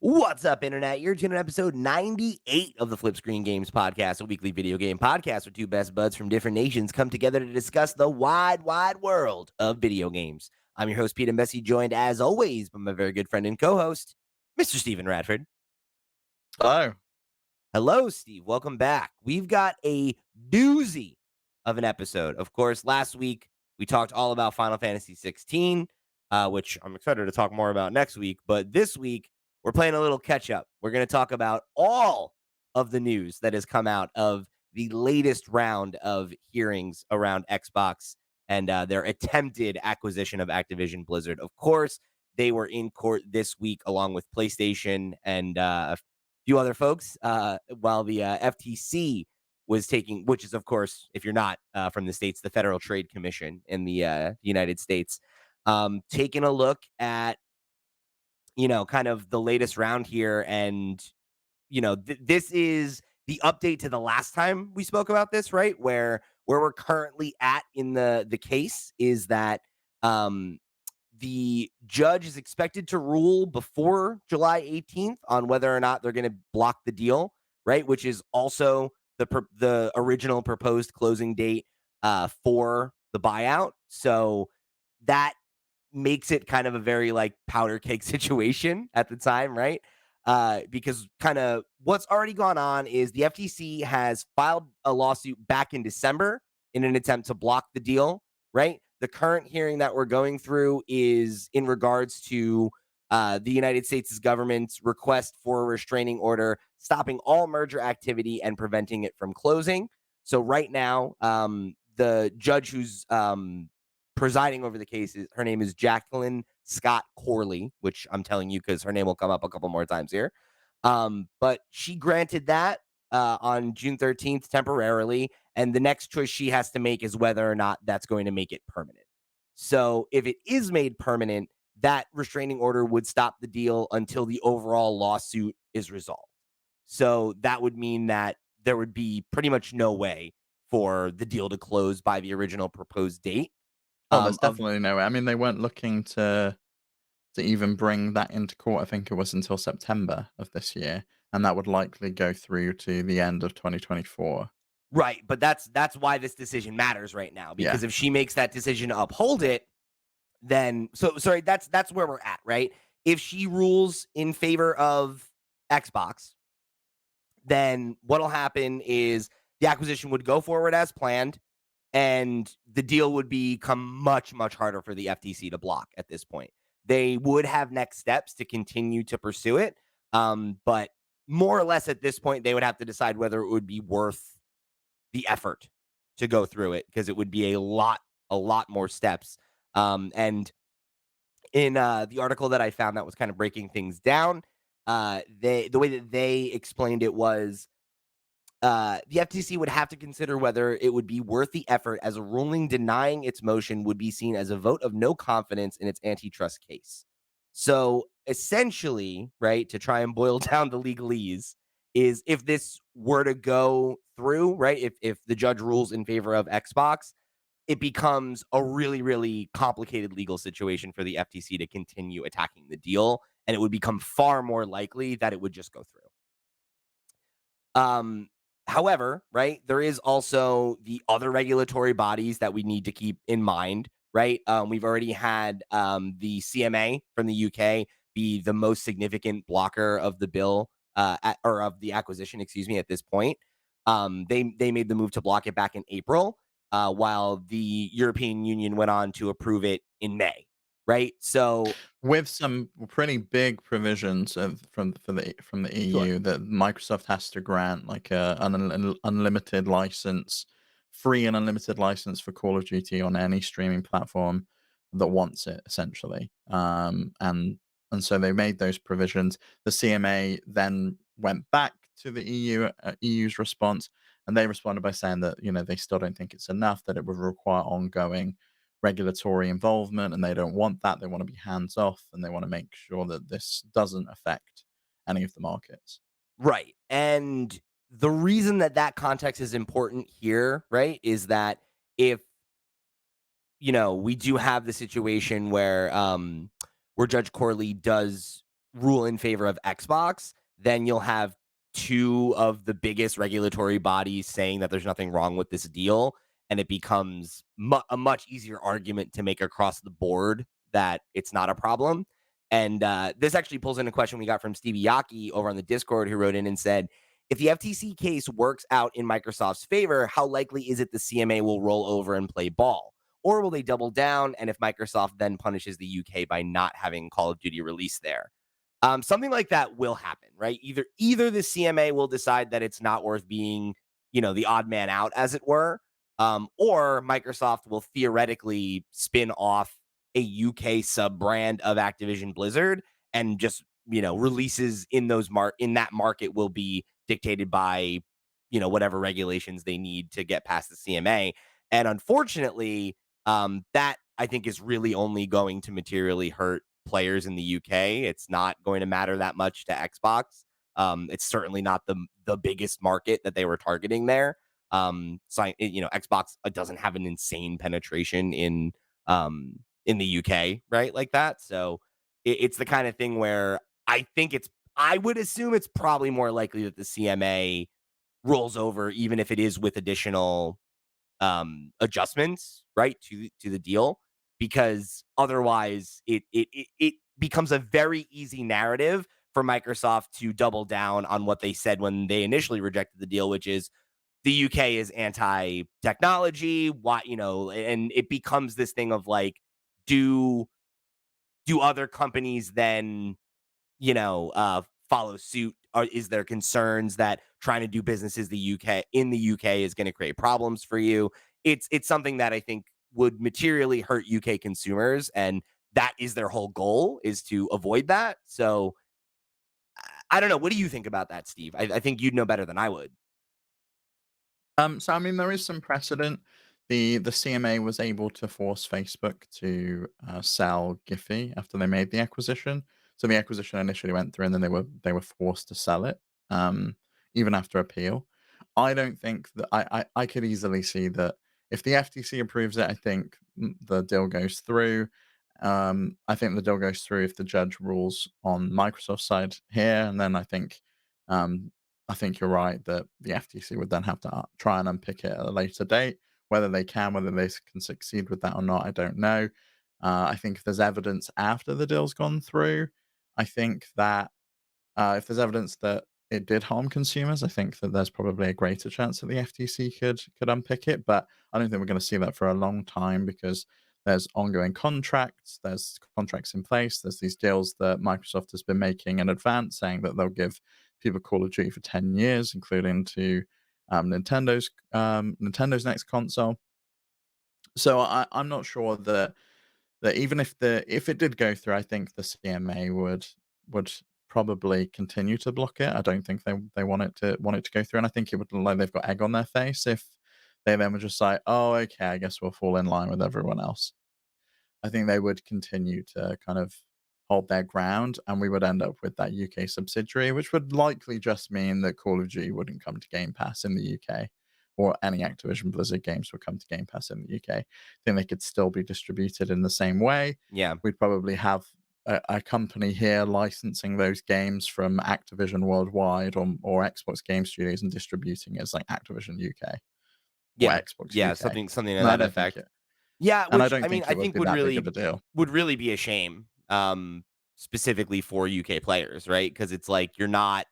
What's up, Internet? You're tuning in episode 98 of the FlipScreen Games Podcast, a weekly video game podcast where two best buds from different nations come together to discuss the wide world of video games. I'm your host, Pete and Bessie, joined as always by my very good friend and co-host, Mr. Stephen Radford. Hello. Hello, Steve. Welcome back. We've got a doozy of an episode. Of course, last week we talked all about Final Fantasy 16, which I'm excited to talk more about next week. But this week, we're playing a little catch up. We're going to talk about all of the news that has come out of the latest round of hearings around Xbox and their attempted acquisition of Activision Blizzard. Of course, they were in court this week along with PlayStation and few other folks, while the FTC was taking, which is, of course, if you're not from the States, the Federal Trade Commission in the United States, taking a look at, kind of the latest round here. And, this is the update to the last time we spoke about this, right? Where we're currently at in the case is that the judge is expected to rule before July 18th on whether or not they're going to block the deal, right? Which is also the original proposed closing date for the buyout. So that makes it kind of a very like powder keg situation at the time, right? Because kind of what's already gone on is the FTC has filed a lawsuit back in December in an attempt to block the deal, right? The current hearing that we're going through is in regards to the United States government's request for a restraining order, stopping all merger activity and preventing it from closing. So right now, the judge who's presiding over the case, her name is Jacqueline Scott Corley, which I'm telling you because her name will come up a couple more times here. But she granted that on June 13th temporarily. And the next choice she has to make is whether or not that's going to make it permanent. So if it is made permanent, that restraining order would stop the deal until the overall lawsuit is resolved. So that would mean that there would be pretty much no way for the deal to close by the original proposed date. Oh, there's Of definitely no way. I mean, they weren't looking to even bring that into court. I think it was until September of this year, and that would likely go through to the end of 2024. Right, but that's why this decision matters right now, Yeah. because if she makes that decision to uphold it, then sorry, that's where we're at, right? If she rules in favor of Xbox, then what'll happen is the acquisition would go forward as planned, and the deal would become much harder for the FTC to block at this point. They would have next steps to continue to pursue it, but more or less at this point, they would have to decide whether it would be worth the effort to go through it, because it would be a lot more steps. And in the article that I found that was kind of breaking things down, the way that they explained it was the FTC would have to consider whether it would be worth the effort, as a ruling denying its motion would be seen as a vote of no confidence in its antitrust case. So essentially, right, to try and boil down the legalese, is if this were to go through, right, if the judge rules in favor of Xbox, it becomes a really complicated legal situation for the FTC to continue attacking the deal, and it would become far more likely that it would just go through. However, right, there is also the other regulatory bodies that we need to keep in mind, right? We've already had the CMA from the UK be the most significant blocker of the bill, or of the acquisition, excuse me, at this point. They made the move to block it back in April, while the European Union went on to approve it in May, right? So, With some pretty big provisions from the sure. EU that Microsoft has to grant, like an unlimited license, free and unlimited license for Call of Duty on any streaming platform that wants it, essentially. And so they made those provisions. The CMA then went back to the EU's response, and they responded by saying that they still don't think it's enough, that it would require ongoing regulatory involvement, and they don't want that. They want to be hands off, and they want to make sure that this doesn't affect any of the markets. Right. And the reason that context is important here, right, is that if, we do have the situation where Judge Corley does rule in favor of Xbox, then you'll have two of the biggest regulatory bodies saying that there's nothing wrong with this deal, and it becomes a much easier argument to make across the board that it's not a problem. And this actually pulls in a question we got from Stevie Yaki over on the Discord, who wrote in and said, if the FTC case works out in Microsoft's favor, how likely is it the CMA will roll over and play ball? Or will they double down? And if Microsoft then punishes the UK by not having Call of Duty released there? Something like that will happen, right? Either the CMA will decide that it's not worth being, the odd man out, as it were, or Microsoft will theoretically spin off a UK sub brand of Activision Blizzard and just releases in that market will be dictated by whatever regulations they need to get past the CMA. And unfortunately, that I think is really only going to materially hurt players in the UK. It's not going to matter that much to Xbox. It's certainly not the biggest market that they were targeting there. Xbox doesn't have an insane penetration in the UK, right? Like that. So it's the kind of thing where I would assume it's probably more likely that the CMA rolls over, even if it is with additional adjustments, right, to the deal, because otherwise it becomes a very easy narrative for Microsoft to double down on what they said when they initially rejected the deal, which is the UK is anti-technology. Why, and it becomes this thing of like, do other companies then follow suit? Or is there concerns that trying to do business is in the UK is going to create problems for you? It's something that I think would materially hurt UK consumers, and that is their whole goal, is to avoid that. So I don't know. What do you think about that, Steve? I think you'd know better than I would. So I mean, there is some precedent. The CMA was able to force Facebook to sell Giphy after they made the acquisition. So the acquisition initially went through, and then they were forced to sell it, even after appeal. I don't think that I could easily see that if the FTC approves it, I think the deal goes through. I think the deal goes through if the judge rules on Microsoft's side here, and then um, I think you're right that the FTC would then have to try and unpick it at a later date. Whether they can, whether they can succeed with that or not, I don't know. I think if there's evidence after the deal's gone through, I think that if there's evidence that it did harm consumers, I think that there's probably a greater chance that the FTC could unpick it. But I don't think we're going to see that for a long time because there's ongoing contracts, there's contracts in place, there's these deals that Microsoft has been making in advance, saying that they'll give people Call of Duty for 10 years, including to Nintendo's next console. So I'm not sure that even if it did go through, I think the CMA would probably continue to block it. I don't think they want it to go through, and I think it would look like they've got egg on their face if they then were just like, "Oh, okay, I guess we'll fall in line with everyone else." I think they would continue to kind of hold their ground, and we would end up with that UK subsidiary, which would likely just mean that Call of Duty wouldn't come to Game Pass in the UK, or any Activision Blizzard games would come to Game Pass in the UK. I think they could still be distributed in the same way. Yeah. We'd probably have a company here licensing those games from Activision worldwide or Xbox Game Studios and distributing it as like Activision UK or Yeah. Xbox Yeah. UK. Something to And I that don't think effect. it Yeah, and I which don't I mean, think I it would think be that big of a deal. would really be a shame, specifically for UK players, right? Because it's like you're not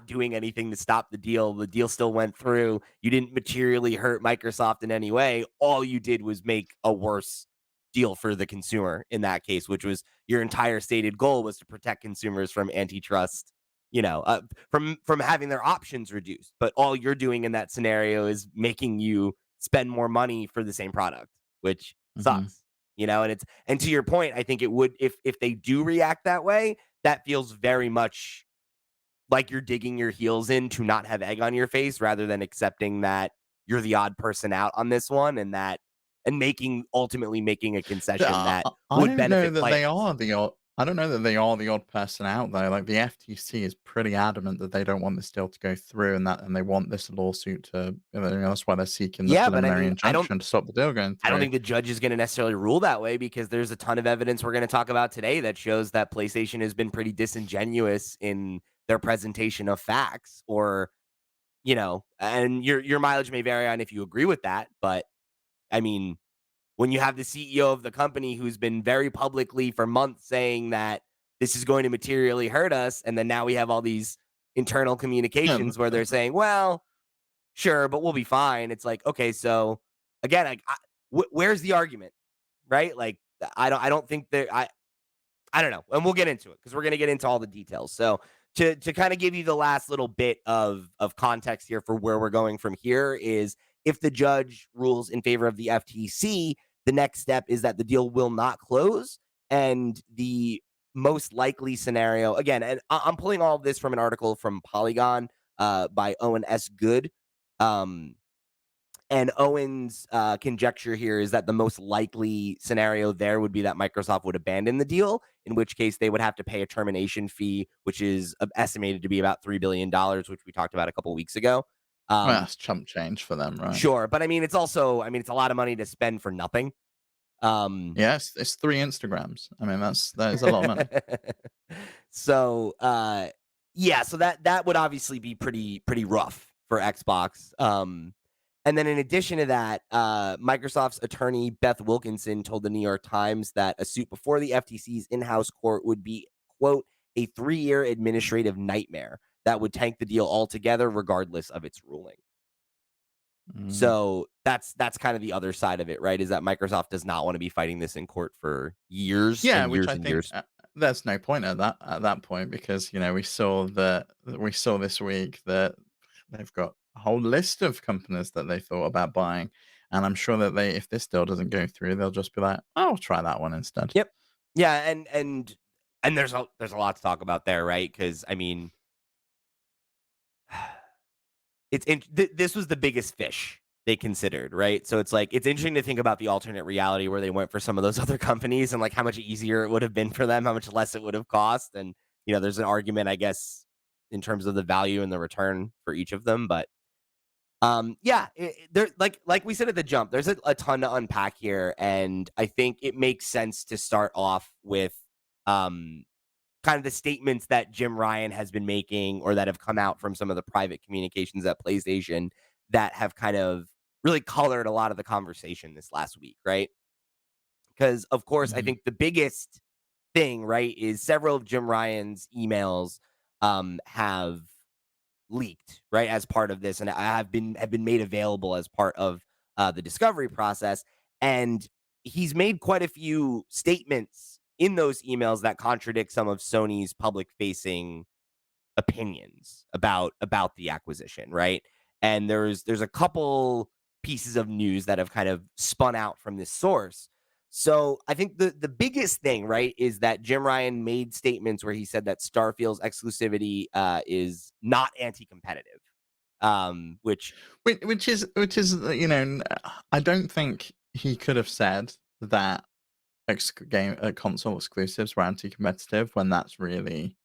doing anything to stop the deal. The deal still went through. You didn't materially hurt Microsoft in any way. All you did was make a worse deal for the consumer in that case, which was your entire stated goal was to protect consumers from antitrust, from having their options reduced. But all you're doing in that scenario is making you spend more money for the same product, which Mhm. sucks. And to your point, I think it would, if they do react that way, that feels very much like you're digging your heels in to not have egg on your face rather than accepting that you're the odd person out on this one, and ultimately making a concession that I would don't know benefit that they players. are the odd. I don't know that they are the odd person out though. Like the FTC is pretty adamant that they don't want this deal to go through, and they want this lawsuit to. That's why they're seeking the Yeah, but I preliminary mean, I don't injunction to stop the deal going I don't through. think the judge is going to necessarily rule that way because there's a ton of evidence we're going to talk about today that shows that PlayStation has been pretty disingenuous in their presentation of facts or, and your mileage may vary on if you agree with that, but I mean, when you have the CEO of the company who's been very publicly for months saying that this is going to materially hurt us and then now we have all these internal Yeah, communications where they're saying, "Well, sure, but we'll be fine." It's like, okay, so again, where's the argument, right? Like, I don't think that I don't know, and we'll get into it because we're gonna get into all the details. So to kind of give you the last little bit of context here for where we're going from here is if the judge rules in favor of the FTC, the next step is that the deal will not close, and the most likely scenario again, and I'm pulling all of this from an article from Polygon by Owen S. Good. Um, and Owen's conjecture here is that the most likely scenario there would be that Microsoft would abandon the deal, in which case they would have to pay a termination fee, which is estimated to be about $3 billion, which we talked about a couple weeks ago. well, Um, that's chump change for them, right? sure, but I mean, it's also, I mean, it's a lot of money to spend for nothing. Um, Yes, it's 3 Instagrams. I mean, that is a lot of money. so yeah, so that would obviously be pretty rough for Xbox. And then in addition to that, Microsoft's attorney Beth Wilkinson told the New York Times that a suit before the FTC's in-house court would be, quote, a 3-year administrative nightmare that would tank the deal altogether regardless of its ruling. Mm. So that's kind of the other side of it, right? Is that Microsoft does not want to be fighting this in court for years Yeah, and which years I and think, years. there's no point at that point because, we saw this week that they've got a whole list of companies that they thought about buying, and I'm sure that if this deal doesn't go through, they'll just be like, "I'll try that one instead." Yep. Yeah, and there's a lot to talk about there, right? Because I mean, this was the biggest fish they considered, right? So it's like it's interesting to think about the alternate reality where they went for some of those other companies and like how much easier it would have been for them, how much less it would have cost, and there's an argument, I guess, in terms of the value and the return for each of them, but yeah, there like we said at the jump, there's a ton to unpack here, and I think it makes sense to start off with um kind of the statements that Jim Ryan has been making or that have come out from some of the private communications at PlayStation that have kind of really colored a lot of the conversation this last week, right? Because of course, I Mhm. think the biggest thing, right, is several of Jim Ryan's emails have leaked, right, as part of this, and have been made available as part of the discovery process. And he's made quite a few statements in those emails that contradict some of Sony's public facing opinions about the acquisition, right? And there's a couple pieces of news that have kind of spun out from this source. So I think the biggest thing, right, is that Jim Ryan made statements where he said that Starfield's exclusivity is not anti-competitive, which I don't think he could have said that console exclusives were anti-competitive when that's really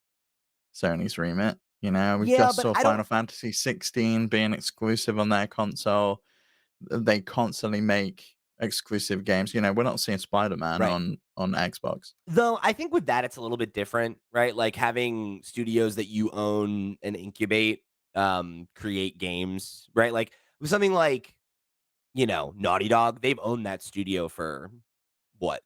Sony's remit. We yeah, just but saw I don't Final Fantasy 16 being exclusive on their console. They constantly make exclusive games. We're not seeing Spider-Man right. on Xbox. Though I think with that it's a little bit different, right? Like having studios that you own and incubate create games, right? Like something like Naughty Dog, they've owned that studio for what?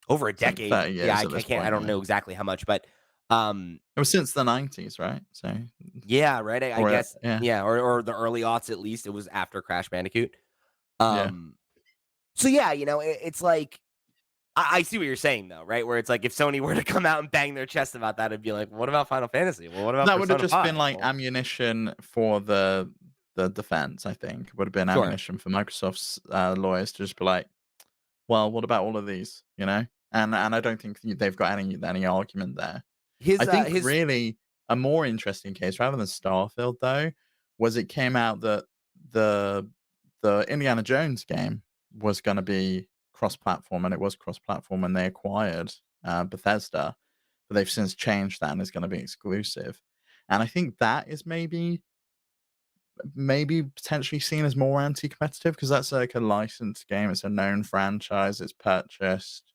Over a It's like decade. 30 Yeah, years at I this can't I point, don't yeah. know exactly how much, but It was since the 90s, right? So yeah, right. I or, guess yeah, yeah, or the early aughts at least. It was after Crash Bandicoot. yeah. Um, so yeah, it's like I see what you're saying though, right? Where it's like if Sony were to come out and bang their chest about that, it'd be like, what about Final Fantasy? Well, what about That would have Persona just been 5? like Well, ammunition for the defense, I think. Would have been sure. ammunition for Microsoft's, lawyers to just be like, "Well, what about all of these?" And I don't think they've got any argument there. I think His really a more interesting case rather than Starfield though, was it came out that the the Indiana Jones game was gonna be cross-platform, and it was cross-platform when they acquired Bethesda, but they've since changed that and it's going to be exclusive. And I think that is maybe potentially seen as more anti-competitive because that's like a licensed game. It's a known franchise. It's purchased,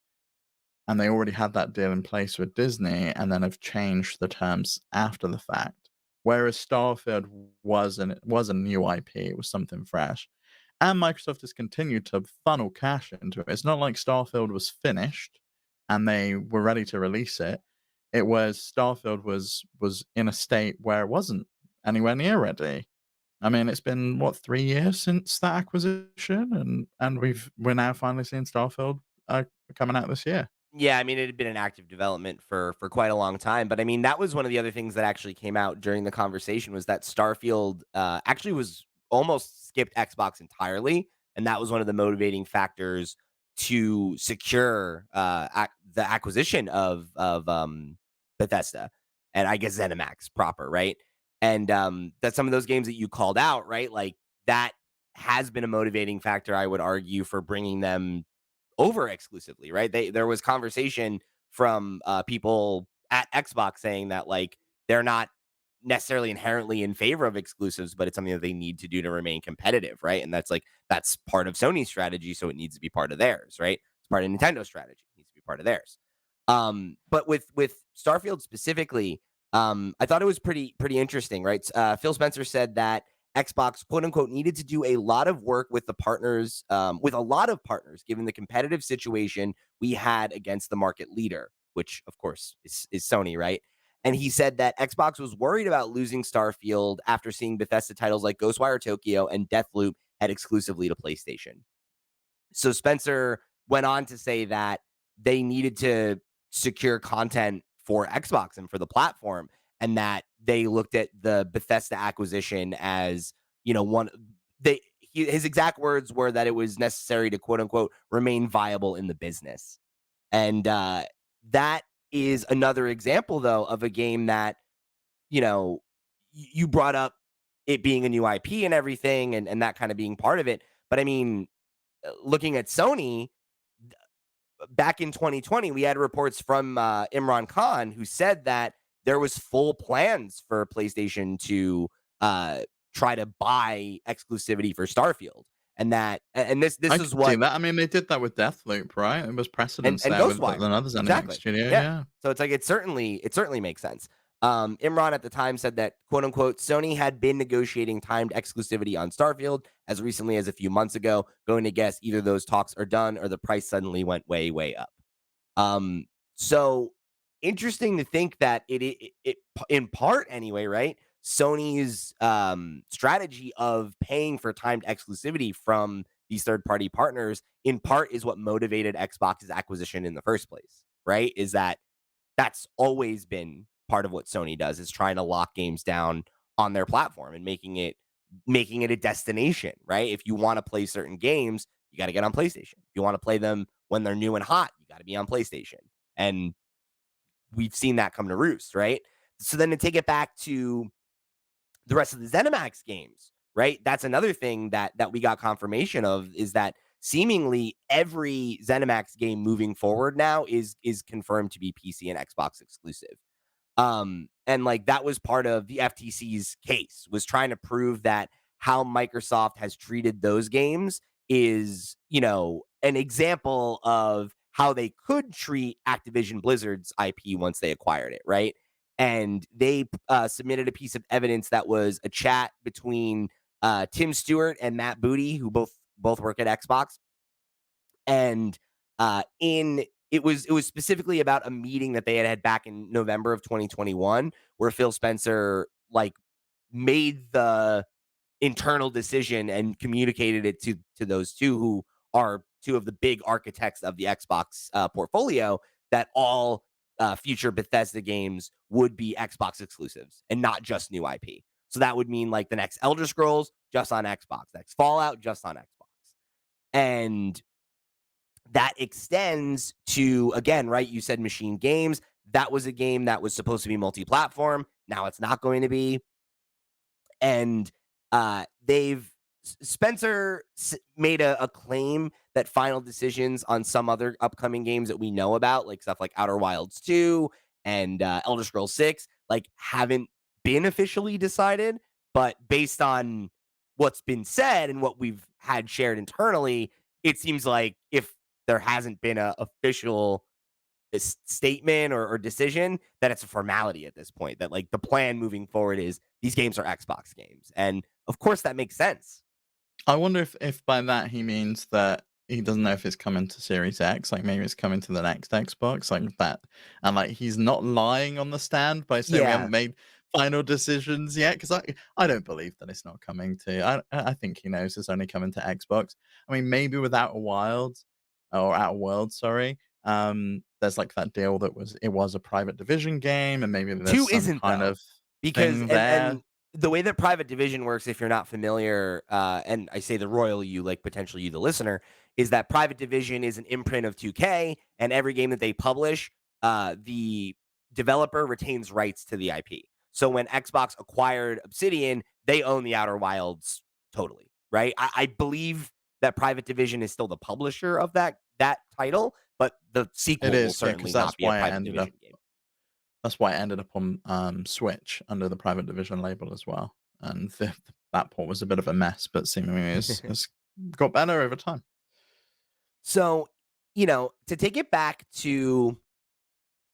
and they already had that deal in place with Disney, and then have changed the terms after the fact. Whereas Starfield was a new IP. It was something fresh. And Microsoft has continued to funnel cash into it. It's not like Starfield was finished and they were ready to release it. It was Starfield was in a state where it wasn't anywhere near ready. I mean, it's been what 3 years since that acquisition, and we're now finally seeing Starfield coming out this year. Yeah, I mean, it had been an active development for quite a long time, but I mean, that was one of the other things that actually came out during the conversation was that Starfield actually was almost skipped Xbox entirely, and that was one of the motivating factors to secure the acquisition of Bethesda and I guess ZeniMax proper, right? And that some of those games that you called out, right? Like that has been a motivating factor, I would argue, for bringing them over exclusively, right? There was conversation from people at Xbox saying that like they're not necessarily inherently in favor of exclusives, but it's something that they need to do to remain competitive, right? And that's part of Sony's strategy, so it needs to be part of theirs, right? It's part of Nintendo's strategy, it needs to be part of theirs. But with Starfield specifically, I thought it was pretty interesting, right? Phil Spencer said that Xbox, quote unquote, needed to do a lot of work with the partners, with a lot of partners, given the competitive situation we had against the market leader, which of course is Sony, right? And he said that Xbox was worried about losing Starfield after seeing Bethesda titles like Ghostwire Tokyo and Deathloop head exclusively to PlayStation. So Spencer went on to say that they needed to secure content for Xbox and for the platform, and that they looked at the Bethesda acquisition as, one his exact words were that it was necessary to quote unquote remain viable in the business. And that is another example though of a game that, you brought up it being a new IP and everything and that kind of being part of it. But I mean, looking at Sony, back in 2020, we had reports from Imran Khan who said that there was full plans for PlayStation to uh, try to buy exclusivity for Starfield, and this I is could see what that. I mean, they did that with Deathloop, right? It was precedence and there with Ghostwire. another ZeniMax Exactly. studio, Yeah. yeah. So it's like it certainly makes sense. Imran at the time said that quote unquote Sony had been negotiating timed exclusivity on Starfield as recently as a few months ago. Going to guess either those talks are done or the price suddenly went way up. Um, so interesting to think that it in part anyway, right? Sony's strategy of paying for timed exclusivity from these third party partners in part is what motivated Xbox's acquisition in the first place, right? Is that that's always been part of what Sony does is trying to lock games down on their platform and making it a destination, right? If you want to play certain games, you got to get on PlayStation. If you want to play them when they're new and hot, you got to be on PlayStation. And we've seen that come to roost, right? So then to take it back to the rest of the ZeniMax games, right? That's another thing that we got confirmation of is that seemingly every ZeniMax game moving forward now is confirmed to be PC and Xbox exclusive. And like that was part of the FTC's case was trying to prove that how Microsoft has treated those games is, an example of how they could treat Activision Blizzard's IP once they acquired it, right? And they submitted a piece of evidence that was a chat between Tim Stewart and Matt Booty, who both work at Xbox, and in it was specifically about a meeting that they had back in November of 2021 where Phil Spencer like made the internal decision and communicated it to those two who are two of the big architects of the Xbox portfolio that all future Bethesda games would be Xbox exclusives and not just new IP. So that would mean like the next Elder Scrolls just on Xbox, next Fallout just on Xbox. And that extends to again, right? You said Machine Games. That was a game that was supposed to be multi-platform. Now it's not going to be. And they've Spencer made a claim that final decisions on some other upcoming games that we know about, like stuff like Outer Wilds 2 and Elder Scrolls 6, like haven't been officially decided. But based on what's been said and what we've had shared internally, it seems like if there hasn't been a official statement or decision, that it's a formality at this point. That like the plan moving forward is these games are Xbox games, and of course that makes sense. I wonder if by that he means that he doesn't know if it's coming to Series X, like maybe it's coming to the next Xbox, like that, and like he's not lying on the stand by saying we haven't Yeah, made final decisions yet. Because I don't believe that it's not coming to. I think he knows it's only coming to Xbox. I mean, maybe with Outer Wilds or Outer Worlds, sorry. There's like that deal that was a private division game, and maybe there's 2 some isn't kind though, of because thing there. and the way that Private Division works, if you're not familiar, and I say the royal you, like potentially you, the listener, is that Private Division is an imprint of 2K, and every game that they publish, the developer retains rights to the IP. So when Xbox acquired Obsidian, they own the Outer Wilds totally, right? I believe that Private Division is still the publisher of that title, but the It sequel will is, yeah, because certainly not be a Private Division game. that's why it ended up on, Switch under the Private Division label as well, and that port was a bit of a mess, but seemingly has got better over time. So, to take it back to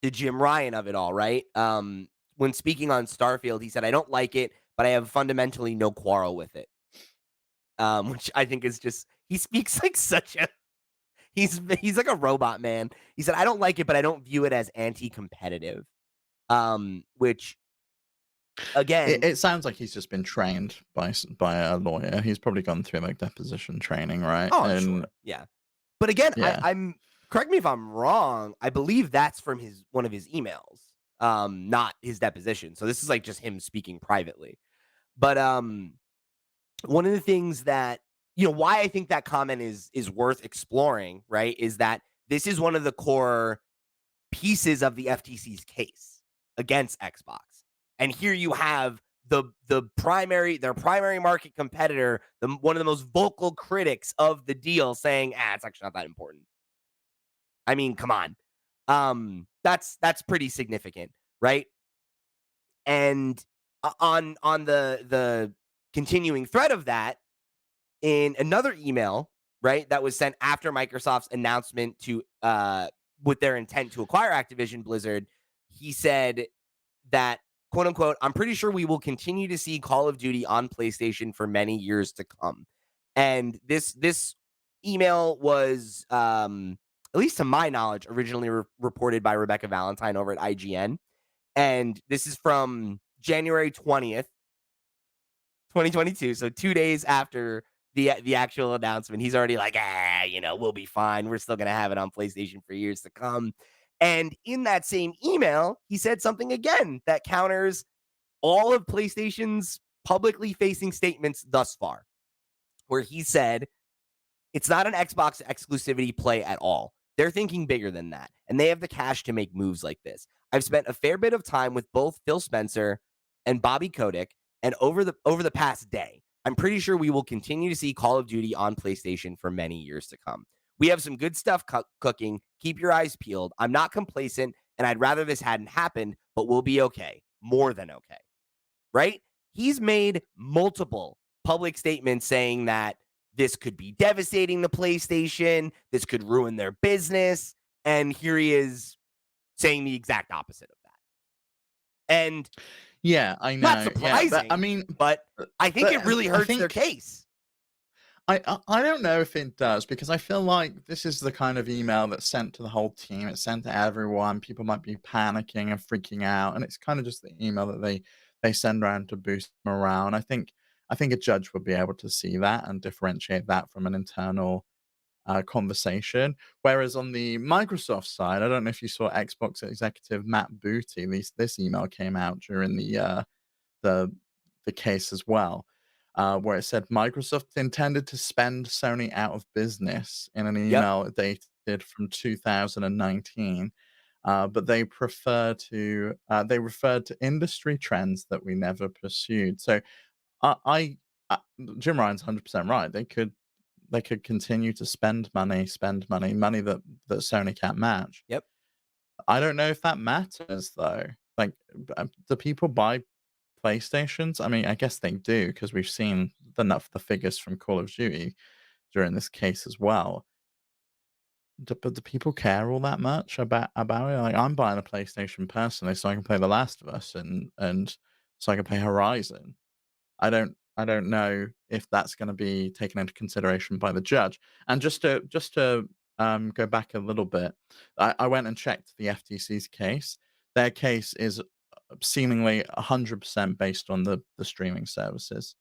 the Jim Ryan of it all, right? When speaking on Starfield, he said, "I don't like it, but I have fundamentally no quarrel with it." Which I think is just he speaks like such a he's like a robot man. He said, "I don't like it, but I don't view it as anti-competitive." Which It again, it sounds like he's just been trained by a lawyer. He's probably gone through, like, deposition training, right? oh, I'm And sure, yeah. But again, yeah. I'm correct me if I'm wrong. I believe that's from his one of his emails, not his deposition. So this is like just him speaking privately. But one of the things that why I think that comment is worth exploring, right? Is that this is one of the core pieces of the FTC's case against Xbox. And here you have their primary market competitor, one of the most vocal critics of the deal saying, it's actually not that important. I mean, come on. That's pretty significant, right? And on the continuing thread of that, in another email, right, that was sent after Microsoft's announcement to with their intent to acquire Activision Blizzard, he said that quote unquote, I'm pretty sure we will continue to see Call of Duty on PlayStation for many years to come. And this email was at least to my knowledge originally reported by Rebecca Valentine over at IGN. And this is from January 20th, 2022. So 2 days after the actual announcement, he's already like, we'll be fine. We're still gonna have it on PlayStation for years to come. And in that same email, he said something again that counters all of PlayStation's publicly facing statements thus far, where he said it's not an Xbox exclusivity play at all. They're thinking bigger than that, and they have the cash to make moves like this. I've spent a fair bit of time with both Phil Spencer and Bobby Kotick, and over the past day, I'm pretty sure we will continue to see Call of Duty on PlayStation for many years to come. We have some good stuff cooking. Keep your eyes peeled. I'm not complacent, and I'd rather this hadn't happened, but we'll be okay. More than okay, right? He's made multiple public statements saying that this could be devastating to PlayStation, this could ruin their business, and here he is saying the exact opposite of that. And Yeah, I not know. Yeah, but I surprising, mean, but I think it really I hurts their think case. I don't know if it does because I feel like this is the kind of email that's sent to the whole team. It's sent to everyone. People might be panicking and freaking out, and it's kind of just the email that they send around to boost morale. And I think a judge would be able to see that and differentiate that from an internal conversation. Whereas on the Microsoft side, I don't know if you saw Xbox executive Matt Booty. This email came out during the the case as well, where it said Microsoft intended to spend Sony out of business in an Yep. email dated from 2019. But they referred to industry trends that we never pursued. So I, I Jim Ryan's 100% right. They could they could continue to spend money that Sony can't match. Yep. I don't know if that matters though. Like, do people buy PlayStations? I mean, I guess they do because we've seen the figures from Call of Duty during this case as well. But do people care all that much about it? Like, I'm buying a PlayStation personally so I can play The Last of Us and so I can play Horizon. I don't know if that's gonna be taken into consideration by the judge. And just to go back a little bit, I went and checked the FTC's case. Their case is seemingly 100% based on the streaming services.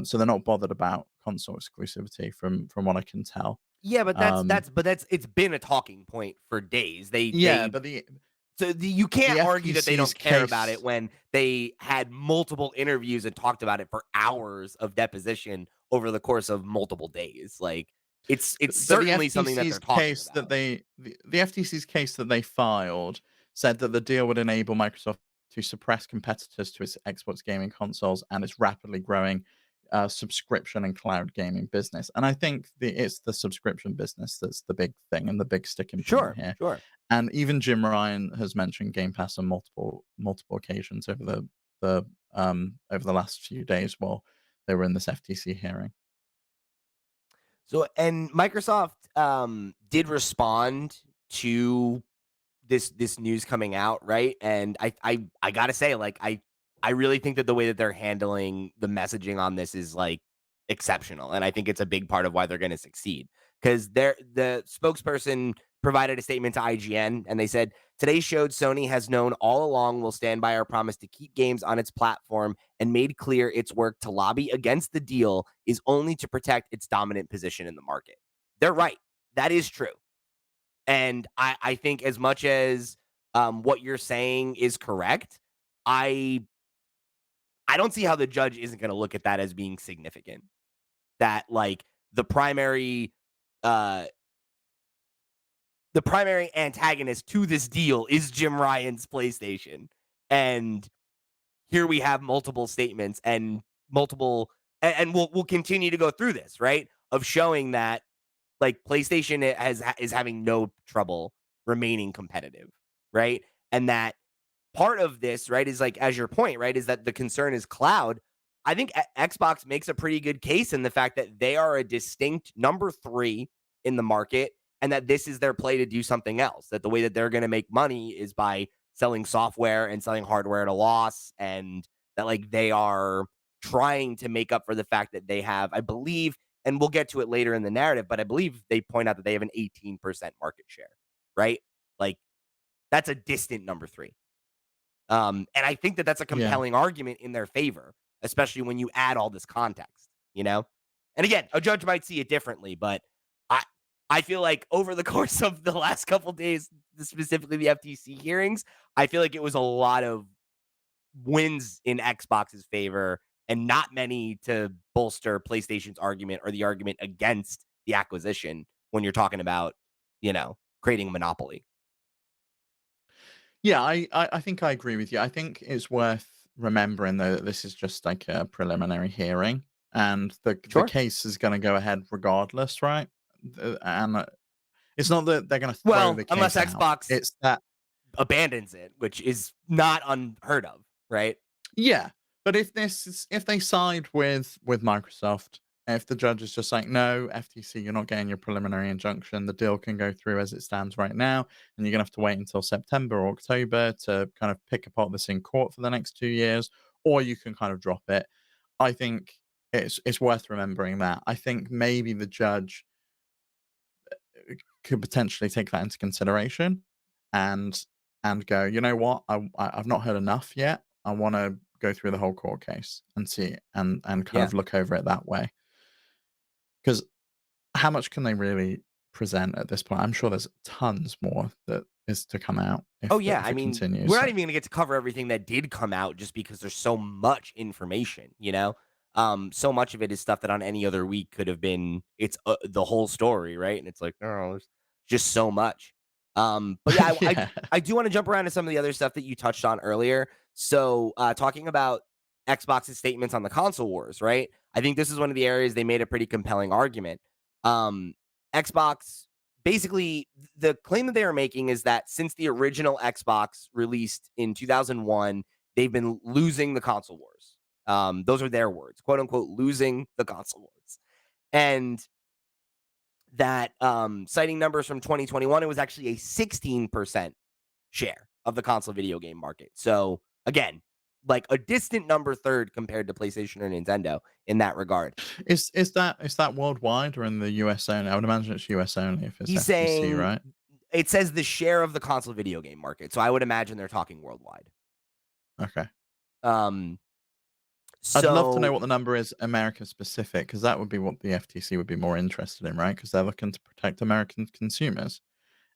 So they're not bothered about console exclusivity from what I can tell. Yeah, but Um, that's it's been a talking point for days. yeah, They but the you the can't argue that they FTC's don't care about it case when they had multiple interviews and talked about it for hours of deposition over the course of multiple days. Like it's But the certainly something that they're FTC's talking case that about. the FTC's case that they filed said that the deal would enable Microsoft to suppress competitors to its Xbox gaming consoles and its rapidly growing subscription and cloud gaming business. And I think it's the subscription business that's the big thing and the big sticking point Sure, here. sure. And even Jim Ryan has mentioned Game Pass on multiple occasions over the last few days while they were in this FTC hearing. So and Microsoft did respond to this news coming out, right? And I gotta say, like, I really think that the way that they're handling the messaging on this is like exceptional, and I think it's a big part of why they're going to succeed. Because the spokesperson provided a statement to IGN, and they said today showed Sony has known all along will stand by our promise to keep games on its platform, and made clear its work to lobby against the deal is only to protect its dominant position in the market. They're right. That is true. And I think as much as what you're saying is correct, I I don't see how the judge isn't going to look at that as being significant. That like the primary uh the primary antagonist to this deal is Jim Ryan's PlayStation. And here we have multiple statements and multiple and we'll continue to go through this, right? Of showing that like PlayStation is having no trouble remaining competitive, right? And that part of this, right, is like as your point, right, is that the concern is cloud. I think Xbox makes a pretty good case in the fact that they are a distinct number 3 in the market and that this is their play to do something else. That the way that they're going to make money is by selling software and selling hardware at a loss, and that like they are trying to make up for the fact that they have, I believe, and we'll get to it later in the narrative, but I believe they point out that they have an 18% market share, right? Like that's a distant number 3. And I think that that's a Yeah. compelling argument in their favor, especially when you add all this context, you know? And again, a judge might see it differently, but I I feel like over the course of the last couple days, specifically the FTC hearings, I feel like it was a lot of wins in Xbox's favor and not many to bolster PlayStation's argument or the argument against the acquisition when you're talking about, creating a monopoly. Yeah, I think I agree with you. I think it's worth remembering though that this is just like a preliminary hearing, and the Sure. case is going to go ahead regardless, right? And it's not that they're going to throw Well, the unless case out. Xbox It's that abandons it, which is not unheard of, right? yeah, but if they side with Microsoft, if the judge is just like, no, FTC, you're not getting your preliminary injunction, the deal can go through as it stands right now, and you're gonna have to wait until September or October to kind of pick apart this in court for the next 2 years, or you can kind of drop it. I think it's worth remembering that. I think maybe the judge could potentially take that into consideration and go, you know what, I've not heard enough yet. I want to go through the whole court case and see and kind Yeah. of look over it that way. Because how much can they really present at this point? I'm sure there's tons more that is to come out Oh yeah, if I it mean, continues. we're not So, even going to get to cover everything that did come out just because there's so much information, you know? So much of it is stuff that on any other week could have been it's the whole story, right? And it's like, oh, there's just so much. But yeah, yeah, I do want to jump around to some of the other stuff that you touched on earlier. So, talking about Xbox's statements on the console wars, right? I think this is one of the areas they made a pretty compelling argument. Xbox basically, the claim that they are making is that since the original Xbox released in 2001, they've been losing the console wars. Those are their words, quote unquote, losing the console wars. And that citing numbers from 2021, it was actually a 16% share of the console video game market. So again, like a distant number third compared to PlayStation or Nintendo in that regard. Is that worldwide or in the US only? I would imagine it's US only if it's He's FTC, saying right? it says the share of the console video game market. So I would imagine they're talking worldwide. Okay. Um, I'd love to know so what the number is America specific, because that would be what the FTC would be more interested in, right? Because they're looking to protect American consumers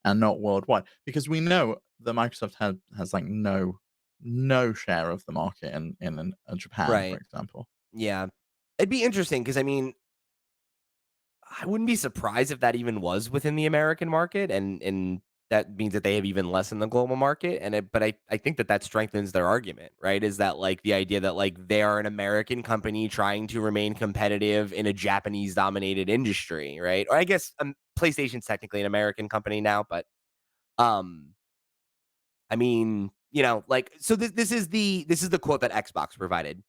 and not worldwide. Because we know that Microsoft has like no share of the market in Japan, for right. example. Yeah. It'd be interesting because I mean, I wouldn't be surprised if that even was within the American market, and that means that they have even less in the global market. But I think that that strengthens their argument, right? Is that like the idea that like they are an American company trying to remain competitive in a Japanese dominated industry, right? Or I guess PlayStation's technically an American company now, but um, I mean, like so this is the quote that Xbox provided.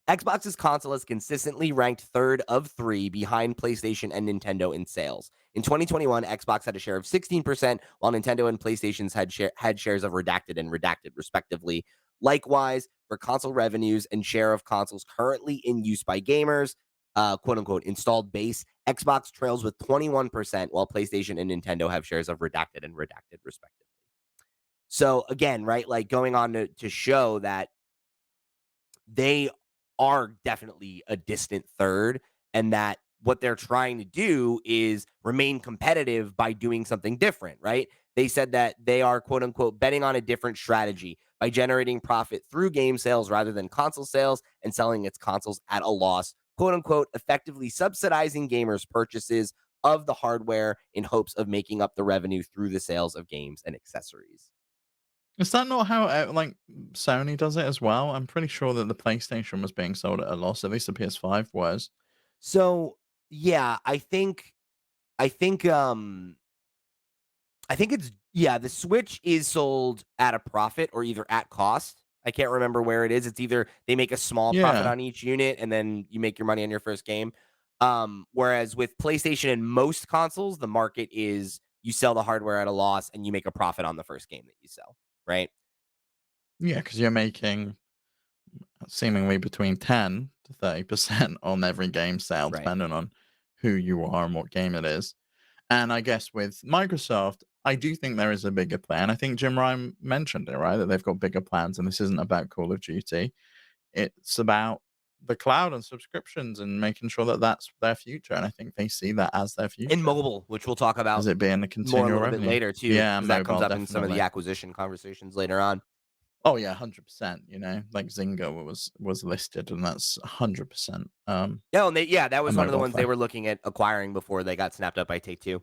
Xbox's console has consistently ranked third of three behind PlayStation and Nintendo in sales. In 2021, Xbox had a share of 16%, while Nintendo and PlayStation's had shares of redacted and redacted, respectively. Likewise, for console revenues and share of consoles currently in use by gamers, quote unquote, installed base, Xbox trails with 21%, while PlayStation and Nintendo have shares of redacted and redacted, respectively. So, again, right, like going on to show that they are definitely a distant third, and that what they're trying to do is remain competitive by doing something different, right? They said that they are, quote unquote, betting on a different strategy by generating profit through game sales rather than console sales and selling its consoles at a loss, quote unquote, effectively subsidizing gamers' purchases of the hardware in hopes of making up the revenue through the sales of games and accessories. Is that not how like Sony does it as well? I'm pretty sure that the PlayStation was being sold at a loss. At least the PS5 was. So, yeah, I think I think it's yeah, the Switch is sold at a profit or either at cost. I can't remember where it is. It's either they make a small profit Yeah. on each unit and then you make your money on your first game. Whereas with PlayStation and most consoles, the market is you sell the hardware at a loss and you make a profit on the first game that you sell, right? Yeah, because you're making seemingly between 10 to 30% on every game sale, Right. depending on who you are and what game it is. And I guess with Microsoft, I do think there is a bigger plan. I think Jim Ryan mentioned it, right? That they've got bigger plans, and this isn't about Call of Duty. It's about the cloud and subscriptions and making sure that that's their future. And I think they see that as their And future, mobile, which we'll talk as about it being a more a continual little bit revenue. later too, Yeah, because that comes mobile, up in some of the definitely. acquisition conversations later on. Oh yeah, 100%. Like Zynga was listed, and that's 100% No, and yeah, that a was one of the mobile ones they play. were looking at acquiring before they got snapped up by Take Two.